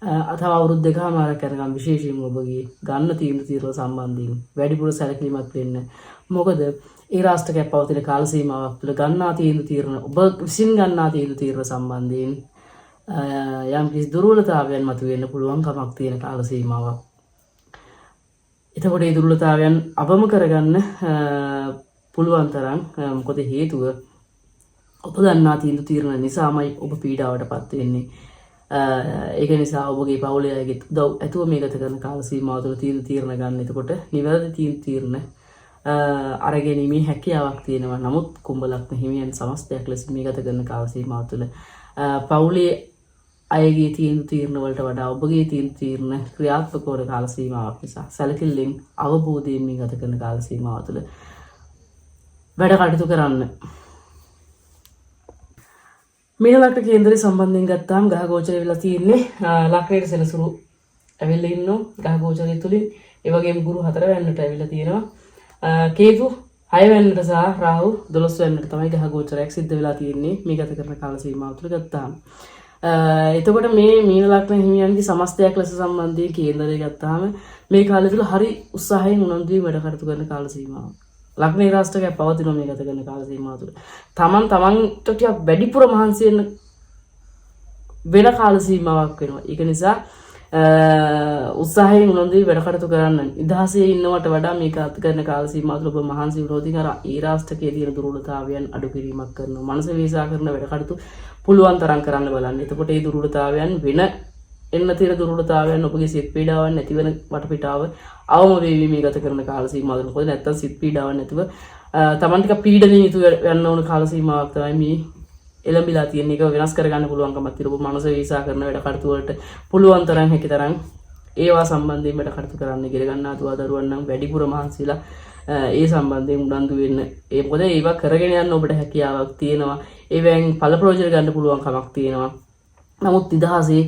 අथवा අවුරුදු දෙකමාරක් කරගන්න විශේෂයෙන් ඔබගේ ගන්න තීරණ සම්බන්ධයෙන් වැඩිපුර සැලකිලිමත් වෙන්න. මොකද ඒ රාශියක් පවතින කාල සීමාවක් තුළ ගන්නා තීරණ ඔබ විසින් ගන්නා තීරණ සම්බන්ධයෙන් යම් කිසි දුර්වලතාවයන් මතුවෙන්න පුළුවන් කමක් තියෙන කාල සීමාවක්. එතකොට මේ දුර්වලතාවයන් අවම කරගන්න පුළුවන් තරම් මොකද හේතුව ඔබ ගන්නා තීරණ නිසාමයි ඔබ පීඩාවටපත් වෙන්නේ. ඒක නිසා ඔබගේ පවුලේ අයගේ උදව් ඇතුව මේ ගත කරන කාල සීමාව තුළ තීරණ ගන්න. එතකොට නිවැරදි තීරණ අරගෙනීමේ හැකියාවක් තියෙනවා. නමුත් කුම්භ ලග්න හිමියන් සමස්තයක් ලෙස මේ ගත කරන කාල සීමාව තුළ පවුලේ අයගේ තීරණ වලට වඩා ඔබගේ තීරණ ක්‍රියාත්මක වන කාල සීමාවක් නිසා සැලකිල්ලෙන් අවබෝධයෙන් මේ ගත කරන කාල සීමාව තුළ වැඩ කටයුතු කරන්න. මීන ලග්න කේන්දරය සම්බන්ධයෙන් ගත්තාම ග්‍රහ ගෝචරය වෙලා තියෙන්නේ ලග්නයේ සෙනසුරු ඇවිල්ලා ඉන්නවා ග්‍රහ ගෝචරය තුලින්. ඒ වගේම ගුරු 4 වෙනිට ඇවිල්ලා තියෙනවා. කේතු 6 වෙනිට සහ රාහු 12 වෙනිට තමයි ග්‍රහ ගෝචරයක් සිද්ධ වෙලා තියෙන්නේ මේ ගත කරන කාල සීමාව තුළ ගත්තාම. එතකොට මේ මීන ලග්න හිමියන්ගේ සමස්තයක් ලෙස සම්බන්ධයෙන් කේන්දරය ගත්තාම මේ කාලය තුළ හරි උත්සාහයෙන් උනන්දුවෙන් වැඩ කටයුතු කරන කාල සීමාවක්. ලග්නේ රාශියක් පවතින මේ ගත කරන කාල සීමාව තුළ තමන්ට ටිකක් වැඩිපුර මහන්සි වෙන කාල සීමාවක් වෙනවා. ඒක නිසා උත්සාහයෙන් උනන්දුවෙන් වැඩ කටයුතු කරන්න. නිදහසේ ඉන්නවට වඩා මේක අත් කරන කාල සීමාව තුළ ඔබ මහන්සි වුණොත් අර ඒ රාශියේ තියෙන දුර්වලතාවයන් අඩු කිරීමක් කරනවා. මනස වේසා කරන වැඩ කටයුතු පුළුවන් තරම් කරන්න බලන්න. එතකොට මේ දුර්වලතාවයන් වෙන එන්න තියෙන දුර්වලතාවයන් ඔබගේ සිත් පීඩාවන් නැති වෙන වටපිටාව අවම වේවි මේ ගත කරන කාල සීමාව තුළ. මොකද නැත්තම් සිත් පීඩාවන් නැතිව තමන් ටික පීඩණයෙන් යුතුව යන්න ඕන කාල සීමාවක් තමයි මේ එළඹිලා තියෙන. එක වෙනස් කරගන්න පුළුවන්කමක් තියෙනවා. ඔබ මනස වේසා කරන වැඩ කටයුතු වලට පුළුවන් තරම් හැකිතරම් ඒවා සම්බන්ධයෙන් වැඩ කටයුතු කරන්න. ඉගෙන ගන්නා තුවා දරුවන් නම් වැඩිපුර මහන්සිලා ඒ සම්බන්ධයෙන් උනන්දු වෙන්න. ඒ මොකද ඒවා කරගෙන යන්න ඔබට හැකියාවක් තියෙනවා. ඒවෙන් ඵල ප්‍රයෝජන ගන්න පුළුවන් කමක් තියෙනවා. නමුත් නිදහසේ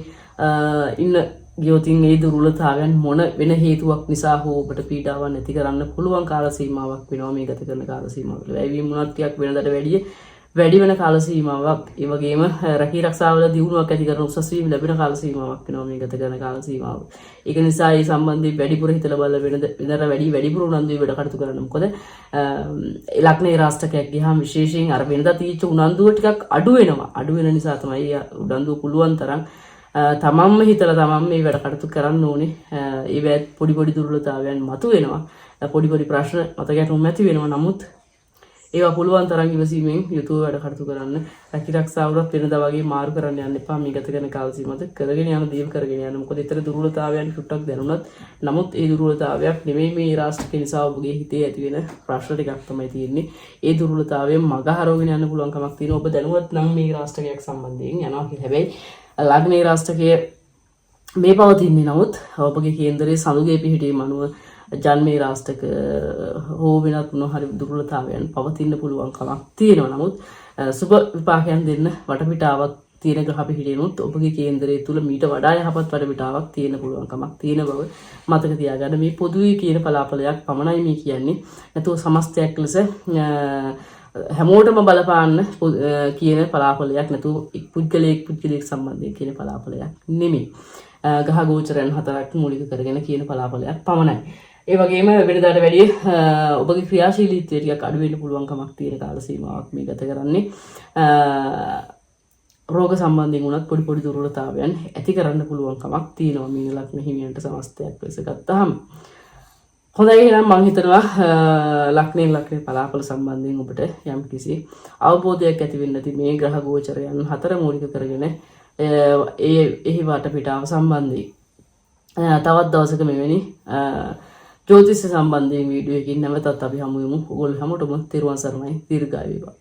ඉන්න ගියොතින් ඒ දුර්වලතාවයන් මොන වෙන හේතුවක් නිසා හෝ ඔබට පීඩාවක් නැති කරන්න පුළුවන් කාල සීමාවක් වෙනවා මේ ගත කරන කාල සීමාව තුළ. වැයවීම මොනක් ටිකක් වෙනදාට වැඩිය වැඩි වෙන කාල සීමාවක් ඒ වගේම රැකී රක්ෂාවල දියුණුවක් ඇති කරන උසස් වීම ලැබෙන කාල සීමාවක් වෙනවා මේ ගත කරන කාල සීමාව. ඒක නිසා මේ සම්බන්ධයෙන් වැඩිපුර හිතලා බලලා වෙනදට වැඩිපුර උනන්දුවේ වැඩ කටයුතු කරන්න. මොකද ලග්නේ රාෂ්ටකයක් ගියාම විශේෂයෙන් අර වෙනදා තීච්ච උනන්දුව ටිකක් අඩු වෙනවා. අඩු වෙන නිසා තමයි උනන්දුව පුළුවන් තරම් තමන්ම හිතලා තමන් මේ වැඩ කටයුතු කරන්න ඕනේ. ඒවත් පොඩි පොඩි දුර්වලතාවයන් මතුවෙනවා. පොඩි පොඩි ප්‍රශ්න මත ගැටුම් ඇති වෙනවා. නමුත් ඒවා පුළුවන් තරම් ඉවසීමෙන් යුතුව වැඩ කටයුතු කරන්න. රැකී රක්ෂාවලත් වෙනදා වගේ මාරු කරන්න යන්න එපා. මේ ගත කරන කාල සීමාවත කරගෙන යන දේව කරගෙන යන්න. මොකද ඊතර දුර්වලතාවයන් ටුට්ටක් දැනුණත් නමුත් ඒ දුර්වලතාවයක් නෙමෙයි මේ රාෂ්ට්‍රික නිසා ඔබගේ හිතේ ඇති වෙන ප්‍රශ්න ටිකක් තමයි තියෙන්නේ. ඒ දුර්වලතාවයෙන් මග හරවගෙන යන්න පුළුවන් කමක් තියෙනවා. ඔබ දැනුවත් නම් මේ රාෂ්ට්‍රකයක් සම්බන්ධයෙන් යනවා කියලා. හැබැයි ලග්නේ රාෂ්ට්‍රකයේ මේ පවතින්නේ නමුත් ඔබගේ කේන්දරයේ සඳුගේ පිහිටීම අනුව ජන්මේ රාෂ්ටක හෝ වෙනත් මොන හරි දුර්වලතාවයන් පවතින්න පුළුවන් කමක් තියෙනවා. නමුත් සුබ විපාකයන් දෙන්න වටපිටාවක් තියෙන ග්‍රහ පිහිටිනුත් ඔබගේ කේන්දරය තුල මීට වඩා යහපත් වටපිටාවක් තියෙන පුළුවන් කමක් තියෙන බව මතක තියාගන්න. මේ පොදුවේ කියන පලාපලයක් පමණයි මේ කියන්නේ. නැතුව සමස්තයක් ලෙස හැමෝටම බලපාන්න කියන පලාපලයක් නැතුව පුද්ගලයෙක් සම්බන්ධයෙන් කියන පලාපලයක් නෙමෙයි. ග්‍රහ ගෝචරයන් 4ක් මූලික කරගෙන කියන පලාපලයක් පමණයි. ඒ වගේම වෙනදාට වැඩිය ඔබගේ ක්‍රියාශීලීත්වය ටිකක් අඩු වෙන්න පුළුවන් කමක් තියෙන කාල සීමාවක් මේ ගත කරන්නේ. රෝග සම්බන්ධයෙන් උනත් පොඩි පොඩි දුර්වලතාවයන් ඇති කරන්න පුළුවන් කමක් තියෙනවා මේ ලග්න හිමියන්ට සමස්තයක් ලෙස ගත්තාම. හොඳයි එහෙනම් මම හිතනවා ලග්නේ පලාපල සම්බන්ධයෙන් ඔබට යම් කිසි අවබෝධයක් ඇති වෙන්න ඇති මේ ග්‍රහ ගෝචරයන් 4 මූලික කරගෙන එහි වටපිටාව සම්බන්ධයෙන් තවත් දවසක මෙවැනි ජ්‍යොතිෂ සම්බන්ධයෙන් වීඩියෝ එකකින් නැවතත් අපි හමු වෙමු. ඔයගොල්ලෝ හැමෝටම තෙරුවන් සරණයි. දීර්ඝායු වේවා.